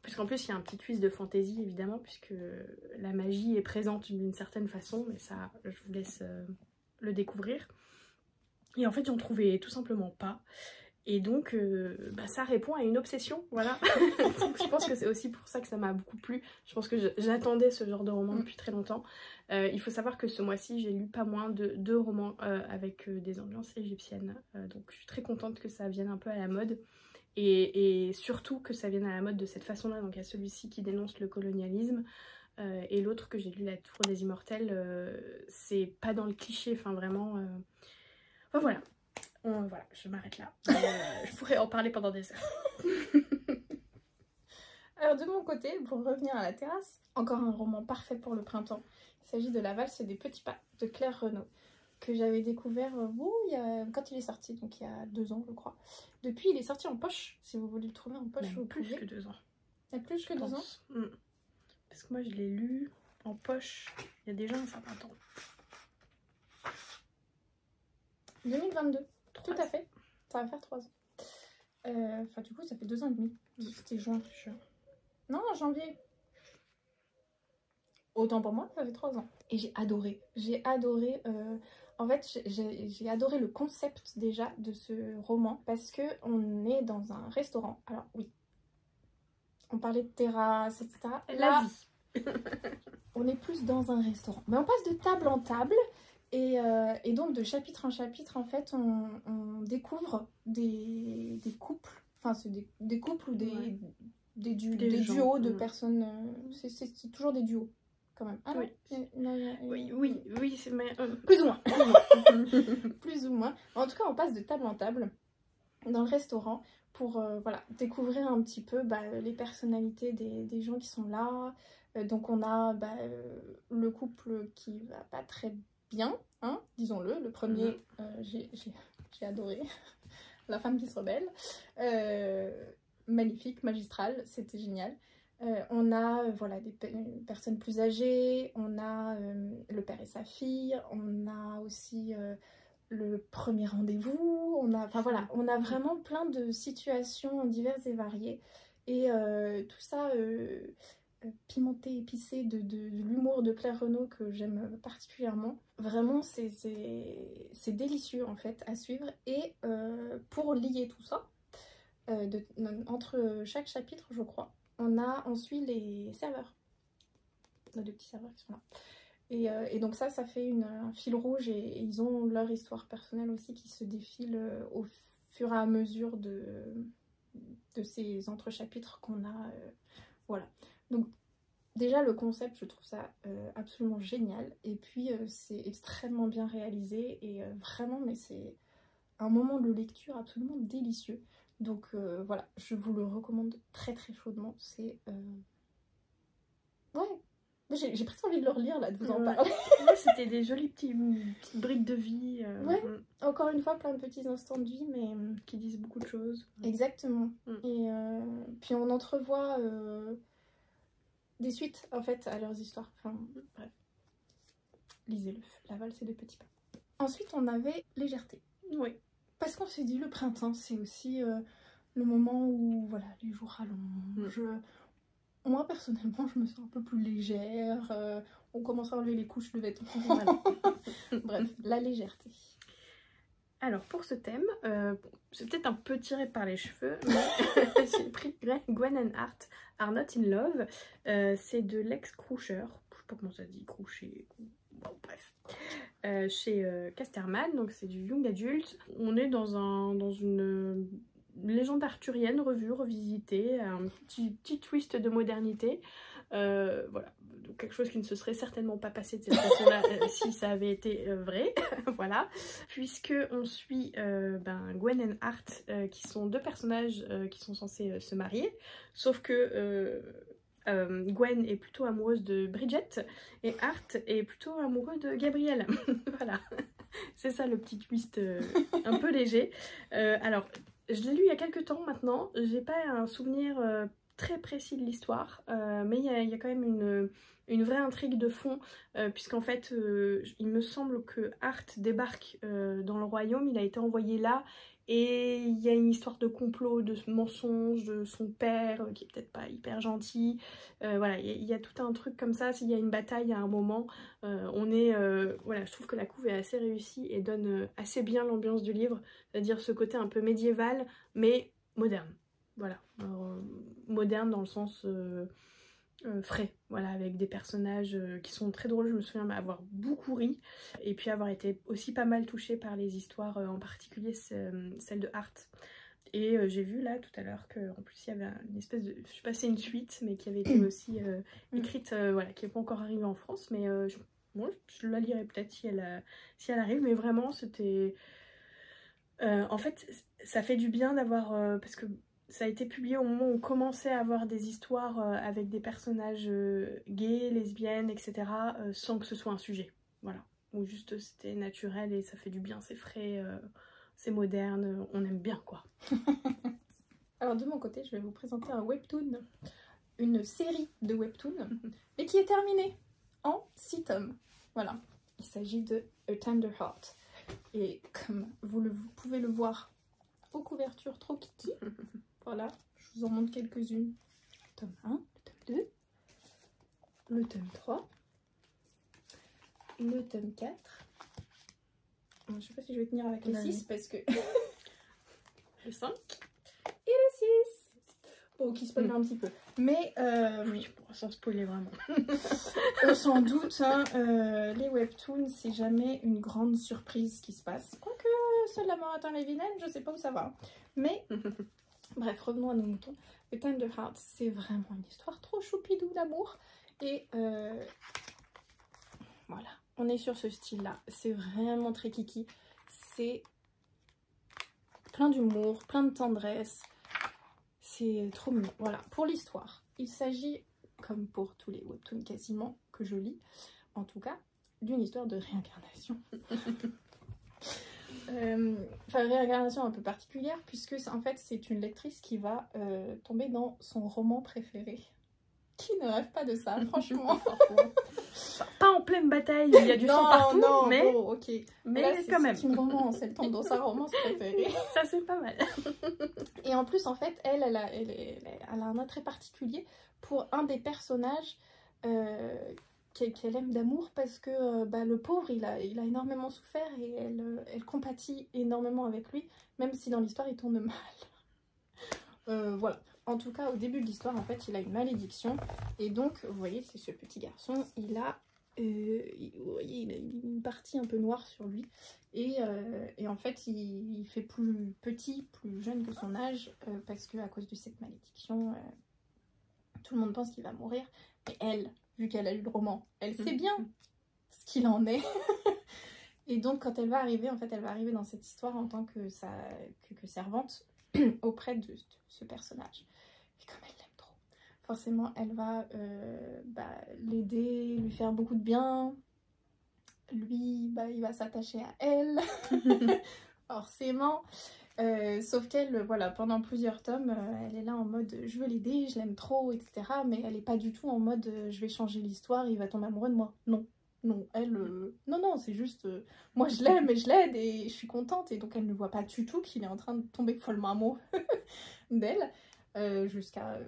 Puisqu'en plus, il y a un petit twist de fantaisie, évidemment, puisque la magie est présente d'une certaine façon, mais ça, je vous laisse le découvrir. Et en fait, j'en trouvais tout simplement pas. Et donc, ça répond à une obsession, voilà. Donc, je pense que c'est aussi pour ça que ça m'a beaucoup plu. Je pense que j'attendais ce genre de roman depuis très longtemps. Il faut savoir que ce mois-ci, j'ai lu pas moins de 2 romans avec des ambiances égyptiennes. Donc, je suis très contente que ça vienne un peu à la mode. Et surtout que ça vienne à la mode de cette façon-là. Donc, il y a celui-ci qui dénonce le colonialisme. Et l'autre que j'ai lu, La Tour des Immortels, c'est pas dans le cliché, enfin vraiment... Enfin, voilà. Voilà, je m'arrête là. Je pourrais en parler pendant des heures. Alors de mon côté, pour revenir à la terrasse, encore un roman parfait pour le printemps. Il s'agit de La valse des petits pas de Claire Renaud, que j'avais découvert quand il est sorti, donc il y a 2 ans je crois. Depuis il est sorti en poche, si vous voulez le trouver en poche. Même plus que 2 ans. Il y a plus que 2 ans. Parce que moi je l'ai lu en poche il y a déjà un certain temps. 2022, tout à fait. Ça va faire 3 ans. Enfin du coup ça fait 2 ans et demi. C'était juin. Non, janvier. Autant pour moi, ça fait 3 ans. Et j'ai adoré. En fait, j'ai adoré le concept déjà de ce roman parce que on est dans un restaurant. Alors oui, on parlait de terrasse, etc. La vie. On est plus dans un restaurant. Mais on passe de table en table et donc de chapitre en chapitre, en fait, on découvre des couples. Enfin, c'est des couples ou des duos de personnes. C'est toujours des duos. Quand même. Ah oui. Oui, c'est plus ou moins. Plus ou moins. En tout cas, on passe de table en table dans le restaurant pour voilà, découvrir un petit peu les personnalités des gens qui sont là. Donc on a le couple qui va pas très bien, hein, disons-le. Le premier, j'ai adoré. La femme qui se rebelle. Magnifique, magistrale, c'était génial. On a voilà, des personnes plus âgées, on a le père et sa fille, on a aussi le premier rendez-vous, on a vraiment plein de situations diverses et variées. Et tout ça pimenté, épicé de l'humour de Claire Renaud que j'aime particulièrement. Vraiment, c'est délicieux en fait à suivre. Et pour lier tout ça, entre chaque chapitre, je crois, on suit les serveurs. On a 2 petits serveurs qui sont là. Et donc ça fait un fil rouge et ils ont leur histoire personnelle aussi qui se défile au fur et à mesure de ces entrechapitres qu'on a. Voilà. Donc déjà le concept, je trouve ça absolument génial. Et puis c'est extrêmement bien réalisé et vraiment, mais c'est un moment de lecture absolument délicieux. Donc voilà, je vous le recommande très très chaudement. C'est ouais, j'ai presque envie de le relire là, de vous en parler. Ouais, c'était des jolies petites brides de vie. Ouais, encore une fois, plein de petits instants de vie, mais qui disent beaucoup de choses. Exactement. Et puis on entrevoit des suites en fait à leurs histoires. Enfin bref, lisez-le. La valse des petits pas. Ensuite, on avait Légèreté. Oui. Parce qu'on s'est dit, le printemps, c'est aussi le moment où voilà, les jours rallongent. Moi, personnellement, je me sens un peu plus légère. On commence à enlever les couches de vêtements. Voilà. Bref, la légèreté. Alors, pour ce thème, c'est peut-être un peu tiré par les cheveux, mais j'ai pris Gwen and Art Are Not in Love. C'est de Lex Croucher. Je sais pas comment ça se dit, Croucher. Bon, bref. Chez Casterman, donc c'est du young adulte. On est dans une légende arthurienne revue, revisitée, un petit twist de modernité. Voilà, donc quelque chose qui ne se serait certainement pas passé de cette façon-là si ça avait été vrai. Voilà, puisque on suit Gwen et Art, qui sont 2 personnages qui sont censés se marier, sauf que Gwen est plutôt amoureuse de Bridget et Art est plutôt amoureux de Gabriel. Voilà, c'est ça le petit twist un peu léger. Alors, je l'ai lu il y a quelques temps maintenant, j'ai pas un souvenir très précis de l'histoire, mais il y a quand même une vraie intrigue de fond, puisqu'en fait, il me semble que Art débarque dans le royaume, il a été envoyé là, et il y a une histoire de complot, de mensonge de son père, qui est peut-être pas hyper gentil. Voilà, il y a tout un truc comme ça, s'il y a une bataille à un moment, voilà, je trouve que la couve est assez réussie et donne assez bien l'ambiance du livre, c'est-à-dire ce côté un peu médiéval, mais moderne. Voilà, moderne dans le sens frais, voilà, avec des personnages qui sont très drôles. Je me souviens avoir beaucoup ri et puis avoir été aussi pas mal touchée par les histoires, en particulier celle de Art. Et j'ai vu là tout à l'heure qu'en plus il y avait une espèce de, je sais pas si c'est une suite, mais qui avait été aussi écrite, voilà, qui n'est pas encore arrivée en France, mais moi je la lirai peut-être si elle arrive, mais vraiment c'était En fait, ça fait du bien d'avoir... parce que ça a été publié au moment où on commençait à avoir des histoires avec des personnages gays, lesbiennes, etc. Sans que ce soit un sujet. Voilà. Ou juste c'était naturel et ça fait du bien, c'est frais, c'est moderne, on aime bien quoi. Alors de mon côté, je vais vous présenter un webtoon, une série de webtoons, mais qui est terminée en 6 tomes. Voilà, il s'agit de A Tender Heart. Et comme vous pouvez le voir aux couvertures trop kiki, voilà, je vous en montre quelques-unes. Tome 1, le tome 2, le tome 3, le tome 4. Je sais pas si je vais tenir avec les 6 parce que... Le 5. Et le 6. Bon, qui spoil un petit peu. Mais, oui, sans spoiler vraiment. Sans doute, hein, les webtoons, c'est jamais une grande surprise qui se passe. Quoique, celle de la mort atteint les vilaines, je sais pas où ça va. Mais, bref, revenons à nos moutons. The Tender Heart, c'est vraiment une histoire trop choupidou d'amour. Et, voilà, on est sur ce style-là. C'est vraiment très kiki. C'est plein d'humour, plein de tendresse. C'est trop mignon. Voilà, pour l'histoire, il s'agit, comme pour tous les webtoons quasiment que je lis, en tout cas, d'une histoire de réincarnation. Enfin, réincarnation un peu particulière, puisque en fait, c'est une lectrice qui va tomber dans son roman préféré. Qui ne rêve pas de ça, franchement. Pas en pleine bataille, il y a du sang partout, non, mais, bon, ok. mais là, quand même. C'est une romance, elle tombe dans sa romance préférée. Ça, c'est pas mal. Et en plus, en fait, elle a un attrait particulier pour un des personnages qu'elle aime d'amour parce que le pauvre, il a énormément souffert et elle compatit énormément avec lui, même si dans l'histoire, il tourne mal. Voilà. En tout cas, au début de l'histoire, en fait, il a une malédiction. Et donc, vous voyez, c'est ce petit garçon, il a une partie un peu noire sur lui. Et en fait, il fait plus petit, plus jeune que son âge, parce qu'à cause de cette malédiction, tout le monde pense qu'il va mourir. Mais elle, vu qu'elle a lu le roman, elle sait bien ce qu'il en est. Et donc, quand elle va arriver, en fait, elle va arriver dans cette histoire en tant que servante auprès de ce personnage. Et comme elle l'aime trop, forcément, elle va l'aider, lui faire beaucoup de bien. Lui, il va s'attacher à elle, forcément. Sauf qu'elle, voilà, pendant plusieurs tomes, elle est là en mode je veux l'aider, je l'aime trop, etc. Mais elle n'est pas du tout en mode je vais changer l'histoire, il va tomber amoureux de moi. Non, non, elle, non, c'est juste moi je l'aime et je l'aide et je suis contente. Et donc elle ne voit pas du tout qu'il est en train de tomber follement amoureux d'elle, jusqu'à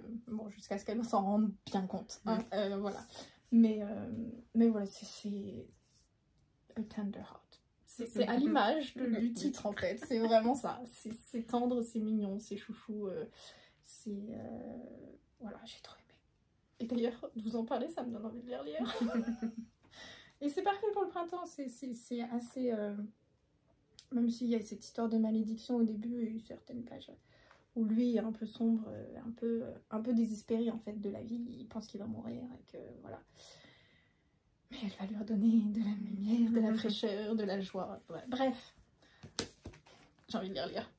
ce qu'elle s'en rende bien compte. Hein, voilà. Mais voilà, c'est A Tender Heart. C'est à l'image du titre en fait, c'est vraiment ça. C'est tendre, c'est mignon, c'est chouchou, voilà, j'ai trop aimé. Et d'ailleurs, de vous en parler, ça me donne envie de les relire. Et c'est parfait pour le printemps, c'est assez... Même s'il y a cette histoire de malédiction au début et certaines pages où lui est un peu sombre, un peu désespéré en fait de la vie, il pense qu'il va mourir et que voilà. Mais elle va lui redonner de la lumière, de la fraîcheur, de la joie. Ouais. Bref, j'ai envie de les relire.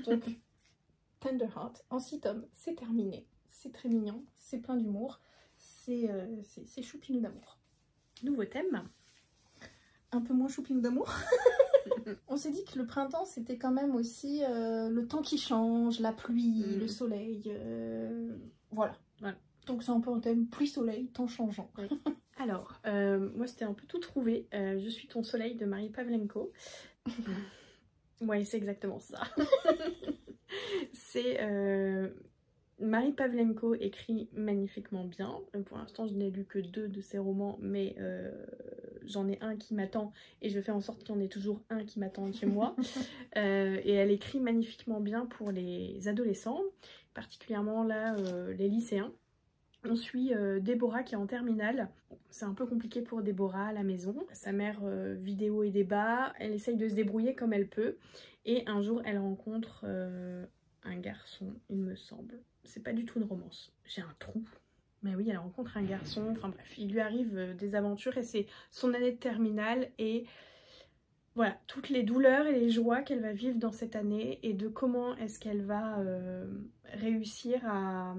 Donc, Tender Heart, en 6 tomes, c'est terminé. C'est très mignon, c'est plein d'humour, c'est choupinou d'amour. Nouveau thème. Un peu moins choupinou d'amour. On s'est dit que le printemps, c'était quand même aussi le temps qui change, la pluie, le soleil. Voilà. Donc c'est un peu un thème pluie-soleil, temps changeant. Oui. Alors, moi c'était un peu tout trouvé. Je suis ton soleil de Marie Pavlenko. Ouais, c'est exactement ça. C'est Marie Pavlenko écrit magnifiquement bien. Pour l'instant, je n'ai lu que 2 de ses romans, mais j'en ai un qui m'attend et je fais en sorte qu'il y en ait toujours un qui m'attend chez moi. Et elle écrit magnifiquement bien pour les adolescents, particulièrement là les lycéens. On suit Déborah qui est en terminale. C'est un peu compliqué pour Déborah à la maison. Sa mère vidéo et débat. Elle essaye de se débrouiller comme elle peut. Et un jour, elle rencontre un garçon, il me semble. C'est pas du tout une romance. J'ai un trou. Mais oui, elle rencontre un garçon. Enfin bref, il lui arrive des aventures et c'est son année de terminale. Et voilà, toutes les douleurs et les joies qu'elle va vivre dans cette année et de comment est-ce qu'elle va réussir à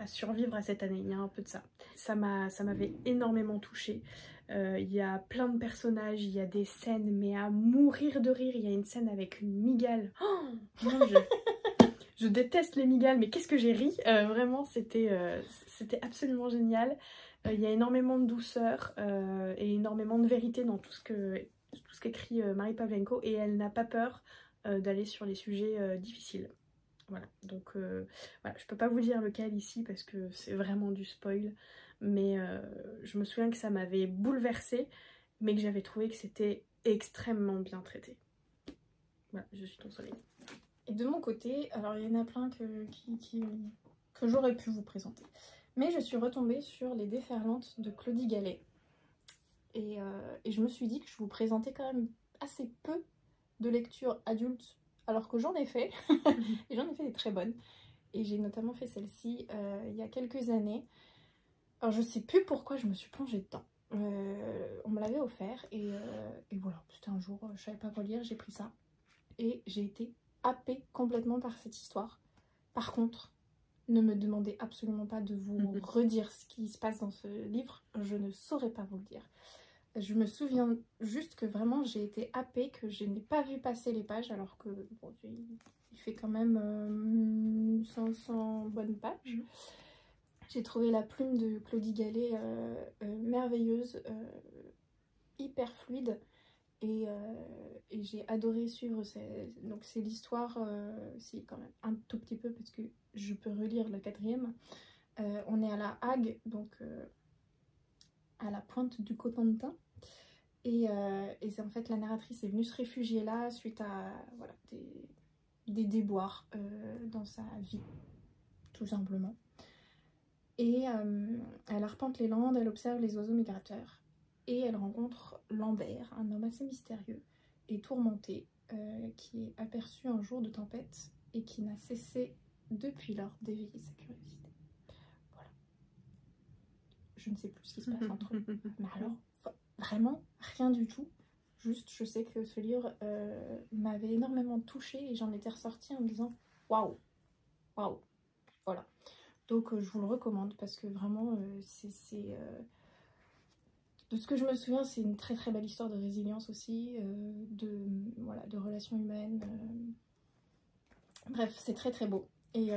survivre à cette année. Il y a un peu de ça. Ça m'avait énormément touchée. Il y a plein de personnages, il y a des scènes mais à mourir de rire. Il y a une scène avec une migale. Oh mon Dieu. Je déteste les migales, mais qu'est-ce que j'ai ri. Vraiment, c'était absolument génial. Il y a énormément de douceur et énormément de vérité dans tout ce qu'écrit Marie Pavlenko, et elle n'a pas peur d'aller sur les sujets difficiles. Voilà, donc voilà, je peux pas vous dire lequel ici parce que c'est vraiment du spoil, mais je me souviens que ça m'avait bouleversée, mais que j'avais trouvé que c'était extrêmement bien traité. Voilà, je suis ton soleil. Et de mon côté, alors il y en a plein que j'aurais pu vous présenter. Mais je suis retombée sur Les Déferlantes de Claudie Gallet. Et je me suis dit que je vous présentais quand même assez peu de lectures adultes, alors que j'en ai fait. Et j'en ai fait des très bonnes. Et j'ai notamment fait celle-ci il y a quelques années. Alors je sais plus pourquoi je me suis plongée dedans. On me l'avait offert et voilà, c'était un jour, je savais pas quoi lire, j'ai pris ça. Et j'ai été happée complètement par cette histoire. Par contre, ne me demandez absolument pas de vous redire ce qui se passe dans ce livre, je ne saurais pas vous le dire. Je me souviens juste que vraiment j'ai été happée, que je n'ai pas vu passer les pages, alors que bon, il fait quand même 500 bonnes pages. J'ai trouvé la plume de Claudie Gallet merveilleuse, hyper fluide. Et j'ai adoré suivre. Donc c'est l'histoire, c'est quand même un tout petit peu parce que je peux relire le 4e. On est à La Hague, donc à la pointe du Cotentin. Et c'est en fait la narratrice est venue se réfugier là suite à voilà, des déboires dans sa vie, tout simplement. Et elle arpente les Landes, elle observe les oiseaux migrateurs. Et elle rencontre Lambert, un homme assez mystérieux et tourmenté, qui est aperçu un jour de tempête et qui n'a cessé depuis lors d'éveiller sa curiosité. Voilà. Je ne sais plus ce qui se passe entre eux. Mais alors, vraiment, rien du tout. Juste, je sais que ce livre m'avait énormément touchée et j'en étais ressortie en me disant « Waouh, waouh !» Voilà. Donc, je vous le recommande parce que vraiment, de ce que je me souviens, c'est une très très belle histoire de résilience aussi, de relations humaines. Bref, c'est très très beau. Et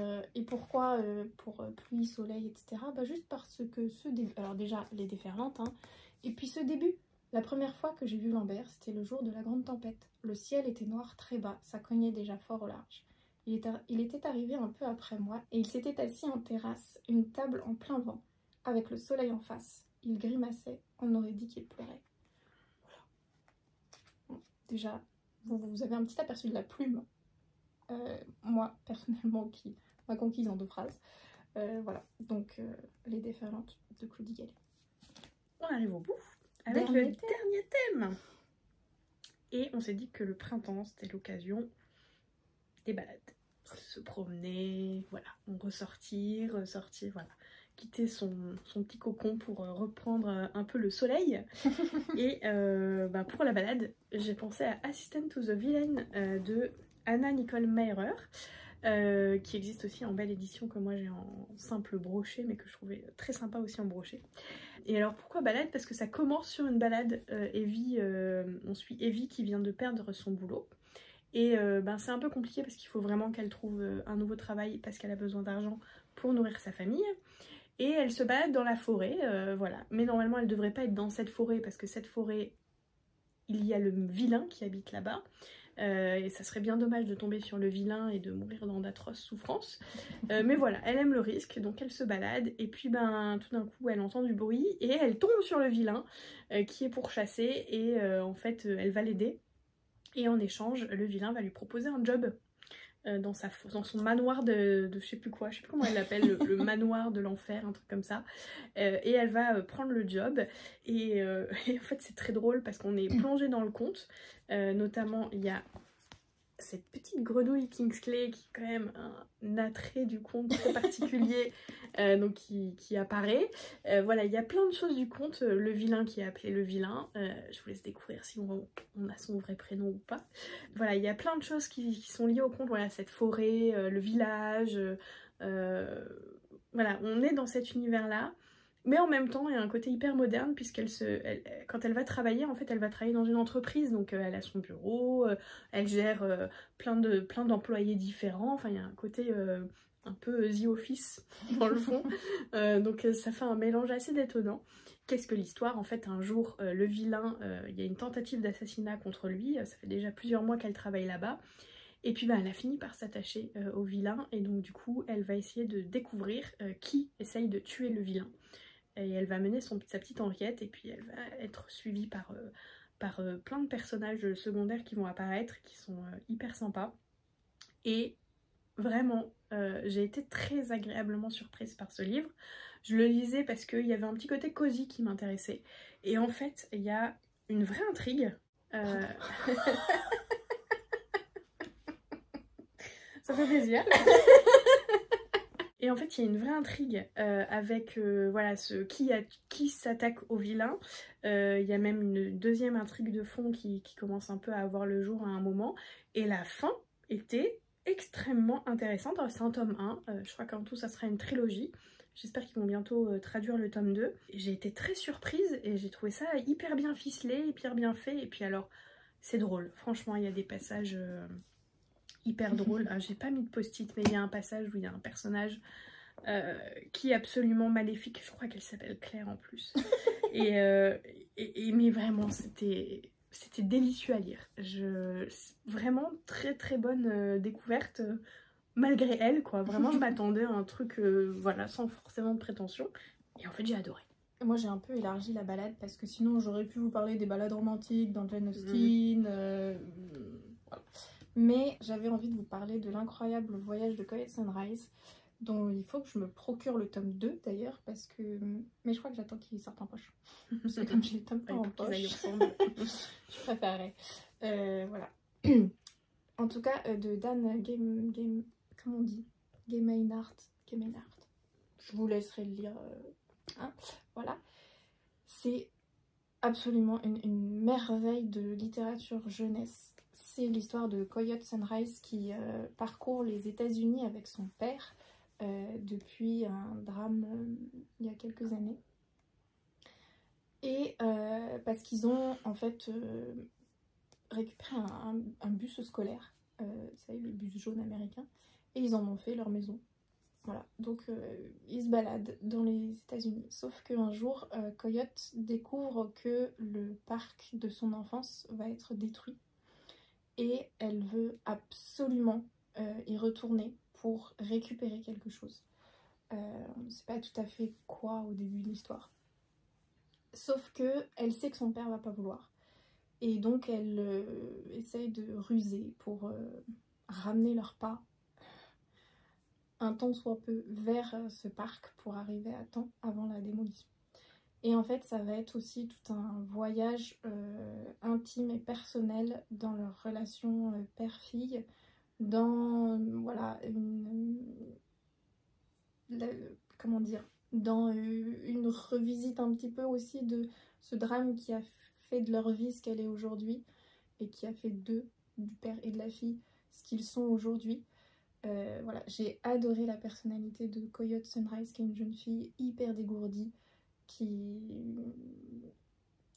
pourquoi pour pluie, soleil, etc. Bah juste parce que ce début, alors déjà les déferlantes, hein, et puis ce début, la première fois que j'ai vu Lambert, c'était le jour de la grande tempête. Le ciel était noir très bas, ça cognait déjà fort au large. Il était arrivé un peu après moi, et il s'était assis en terrasse, une table en plein vent, avec le soleil en face. Il grimaçait, on aurait dit qu'il pleurait. Voilà. Bon, déjà, vous avez un petit aperçu de la plume. Moi, personnellement, qui m'a conquise en 2 phrases. Voilà, donc Les Déferlantes de Claudie Gallet. On arrive au bout avec le dernier thème. Et on s'est dit que le printemps, c'était l'occasion des balades. Se promener, voilà, on ressortir, voilà. Quitter son petit cocon pour reprendre un peu le soleil. Et pour la balade, j'ai pensé à Assistant to the Villain de Anna Nicole Meirer, qui existe aussi en belle édition que moi j'ai en simple brochet, mais que je trouvais très sympa aussi en brochet. Et alors pourquoi balade? Parce que ça commence sur une balade. On suit Evie qui vient de perdre son boulot. Et c'est un peu compliqué parce qu'il faut vraiment qu'elle trouve un nouveau travail parce qu'elle a besoin d'argent pour nourrir sa famille. Et elle se balade dans la forêt, voilà. Mais normalement elle devrait pas être dans cette forêt parce que cette forêt, il y a le vilain qui habite là-bas. Et ça serait bien dommage de tomber sur le vilain et de mourir dans d'atroces souffrances. Mais voilà, elle aime le risque, donc elle se balade. Et puis tout d'un coup elle entend du bruit et elle tombe sur le vilain qui est pourchassé. Et en fait elle va l'aider. Et en échange, le vilain va lui proposer un job dans son manoir de je sais plus quoi, je sais plus comment elle l'appelle, le manoir de l'enfer, un truc comme ça. Et elle va prendre le job. Et en fait c'est très drôle parce qu'on est plongé dans le conte. Notamment il y a cette petite grenouille Kingsley qui est quand même un attrait du conte très particulier donc qui apparaît. Voilà, il y a plein de choses du conte, le vilain qui est appelé le vilain, je vous laisse découvrir si on a son vrai prénom ou pas. Voilà, il y a plein de choses qui sont liées au conte, voilà, cette forêt, le village, voilà, on est dans cet univers-là. Mais en même temps, il y a un côté hyper moderne quand elle va travailler, en fait, elle va travailler dans une entreprise, donc elle a son bureau, elle gère plein d'employés différents, enfin il y a un côté un peu The Office dans le fond, donc ça fait un mélange assez détonnant. Qu'est-ce que l'histoire? En fait, un jour, le vilain, il y a une tentative d'assassinat contre lui, ça fait déjà plusieurs mois qu'elle travaille là-bas, et puis elle a fini par s'attacher au vilain, et donc du coup, elle va essayer de découvrir qui essaye de tuer le vilain. Et elle va mener sa petite enquête et puis elle va être suivie par plein de personnages secondaires qui vont apparaître, qui sont hyper sympas. Et vraiment, j'ai été très agréablement surprise par ce livre. Je le lisais parce qu'il y avait un petit côté cosy qui m'intéressait. Et en fait, il y a une vraie intrigue. Ça fait plaisir. Et en fait, il y a une vraie intrigue avec voilà, qui s'attaque au vilain. Il y a même une deuxième intrigue de fond qui commence un peu à avoir le jour à un moment. Et la fin était extrêmement intéressante. C'est un tome 1, je crois qu'en tout ça sera une trilogie. J'espère qu'ils vont bientôt traduire le tome 2. J'ai été très surprise et j'ai trouvé ça hyper bien ficelé, hyper bien fait. Et puis alors, c'est drôle. Franchement, il y a des passages... hyper drôle. J'ai pas mis de post-it, mais il y a un passage où il y a un personnage qui est absolument maléfique. Je crois qu'elle s'appelle Claire en plus. Mais vraiment, c'était délicieux à lire. Vraiment très très bonne découverte, malgré elle, quoi. Vraiment, je m'attendais à un truc, voilà, sans forcément de prétention. Et en fait, j'ai adoré. Moi j'ai un peu élargi la balade parce que sinon j'aurais pu vous parler des balades romantiques dans Jane Austen, voilà. Mais j'avais envie de vous parler de l'incroyable voyage de Coyote Sunrise, dont il faut que je me procure le tome 2 d'ailleurs, parce que... Mais je crois que j'attends qu'il sorte en poche. Parce que comme j'ai le tome 1 en poche, je préférerais. Voilà. En tout cas, de Dan comment on dit? Maynard. Je vous laisserai le lire. Hein, voilà. C'est absolument une merveille de littérature jeunesse. C'est l'histoire de Coyote Sunrise qui parcourt les États-Unis avec son père depuis un drame il y a quelques années. Et parce qu'ils ont en fait récupéré un bus scolaire, vous savez, le bus jaune américain, et ils en ont fait leur maison. Voilà, donc ils se baladent dans les États-Unis. Sauf qu'un jour, Coyote découvre que le parc de son enfance va être détruit. Et elle veut absolument y retourner pour récupérer quelque chose. On ne sait pas tout à fait quoi au début de l'histoire. Sauf que elle sait que son père va pas vouloir. Et donc elle essaye de ruser pour ramener leurs pas un tant soit peu vers ce parc pour arriver à temps avant la démolition. Et en fait, ça va être aussi tout un voyage intime et personnel dans leur relation père-fille, dans, voilà, comment dire, dans une revisite un petit peu aussi de ce drame qui a fait de leur vie ce qu'elle est aujourd'hui, et qui a fait d'eux, du père et de la fille, ce qu'ils sont aujourd'hui. Voilà, j'ai adoré la personnalité de Coyote Sunrise, qui est une jeune fille hyper dégourdie, qui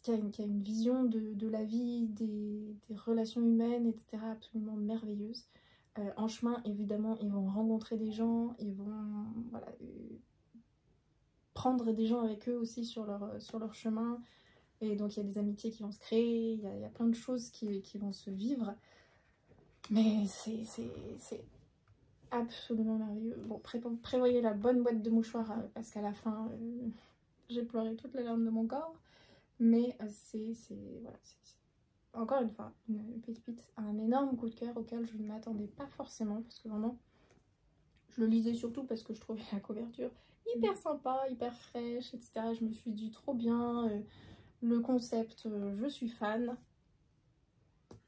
a une vision de la vie, des relations humaines, etc. absolument merveilleuse. En chemin, évidemment, ils vont rencontrer des gens, ils vont voilà, prendre des gens avec eux aussi sur leur chemin. Et donc il y a des amitiés qui vont se créer, il y a plein de choses qui vont se vivre. Mais c'est absolument merveilleux. Bon, prévoyez la bonne boîte de mouchoirs parce qu'à la fin, j'ai pleuré toutes les larmes de mon corps. Mais voilà, encore une fois, une pépite, un énorme coup de cœur auquel je ne m'attendais pas forcément, parce que vraiment, je le lisais surtout parce que je trouvais la couverture hyper sympa, hyper fraîche, etc. Je me suis dit trop bien, le concept, je suis fan.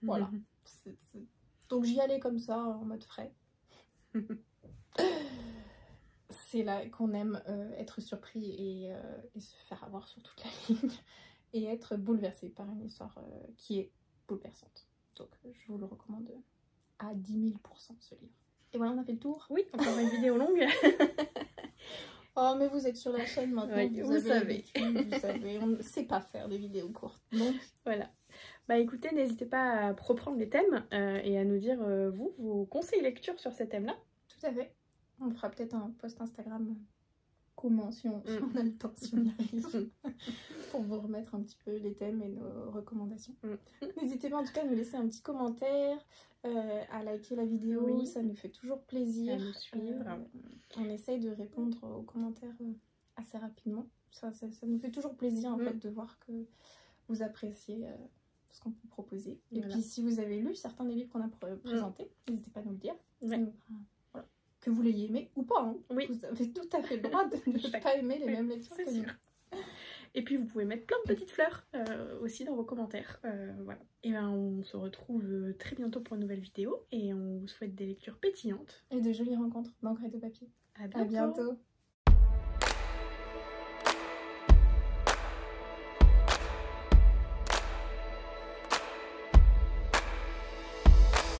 Voilà. Donc j'y allais comme ça, en mode frais. C'est là qu'on aime être surpris et se faire avoir sur toute la ligne et être bouleversé par une histoire qui est bouleversante. Donc je vous le recommande à 10 000 % ce livre. Et voilà, on a fait le tour. Oui, encore une vidéo longue. Oh, mais vous êtes sur la chaîne maintenant, Oui, vous savez, vous savez, on ne sait pas faire des vidéos courtes. Donc voilà. Bah écoutez, n'hésitez pas à reprendre les thèmes et à nous dire, vous, vos conseils lecture sur ces thèmes-là. tout à fait. On fera peut-être un post Instagram comment, si on a le temps, si on y arrive, pour vous remettre un petit peu les thèmes et nos recommandations. N'hésitez pas en tout cas à nous laisser un petit commentaire, à liker la vidéo, Oui. ça nous fait toujours plaisir. À nous suivre. On essaye de répondre aux commentaires assez rapidement. Ça nous fait toujours plaisir en fait de voir que vous appréciez ce qu'on peut proposer. Et Voilà. puis si vous avez lu certains des livres qu'on a présentés, n'hésitez pas à nous le dire. Ouais. Ça nous fera- voilà. Que vous l'ayez aimé ou pas, hein. Oui. Vous avez tout à fait le droit de ne pas aimer les mêmes lectures C'est que nous. sûr. Et puis vous pouvez mettre plein de petites fleurs aussi dans vos commentaires. Voilà. Et ben on se retrouve très bientôt pour une nouvelle vidéo et on vous souhaite des lectures pétillantes. Et de jolies rencontres d'encre et de papier. À À bientôt.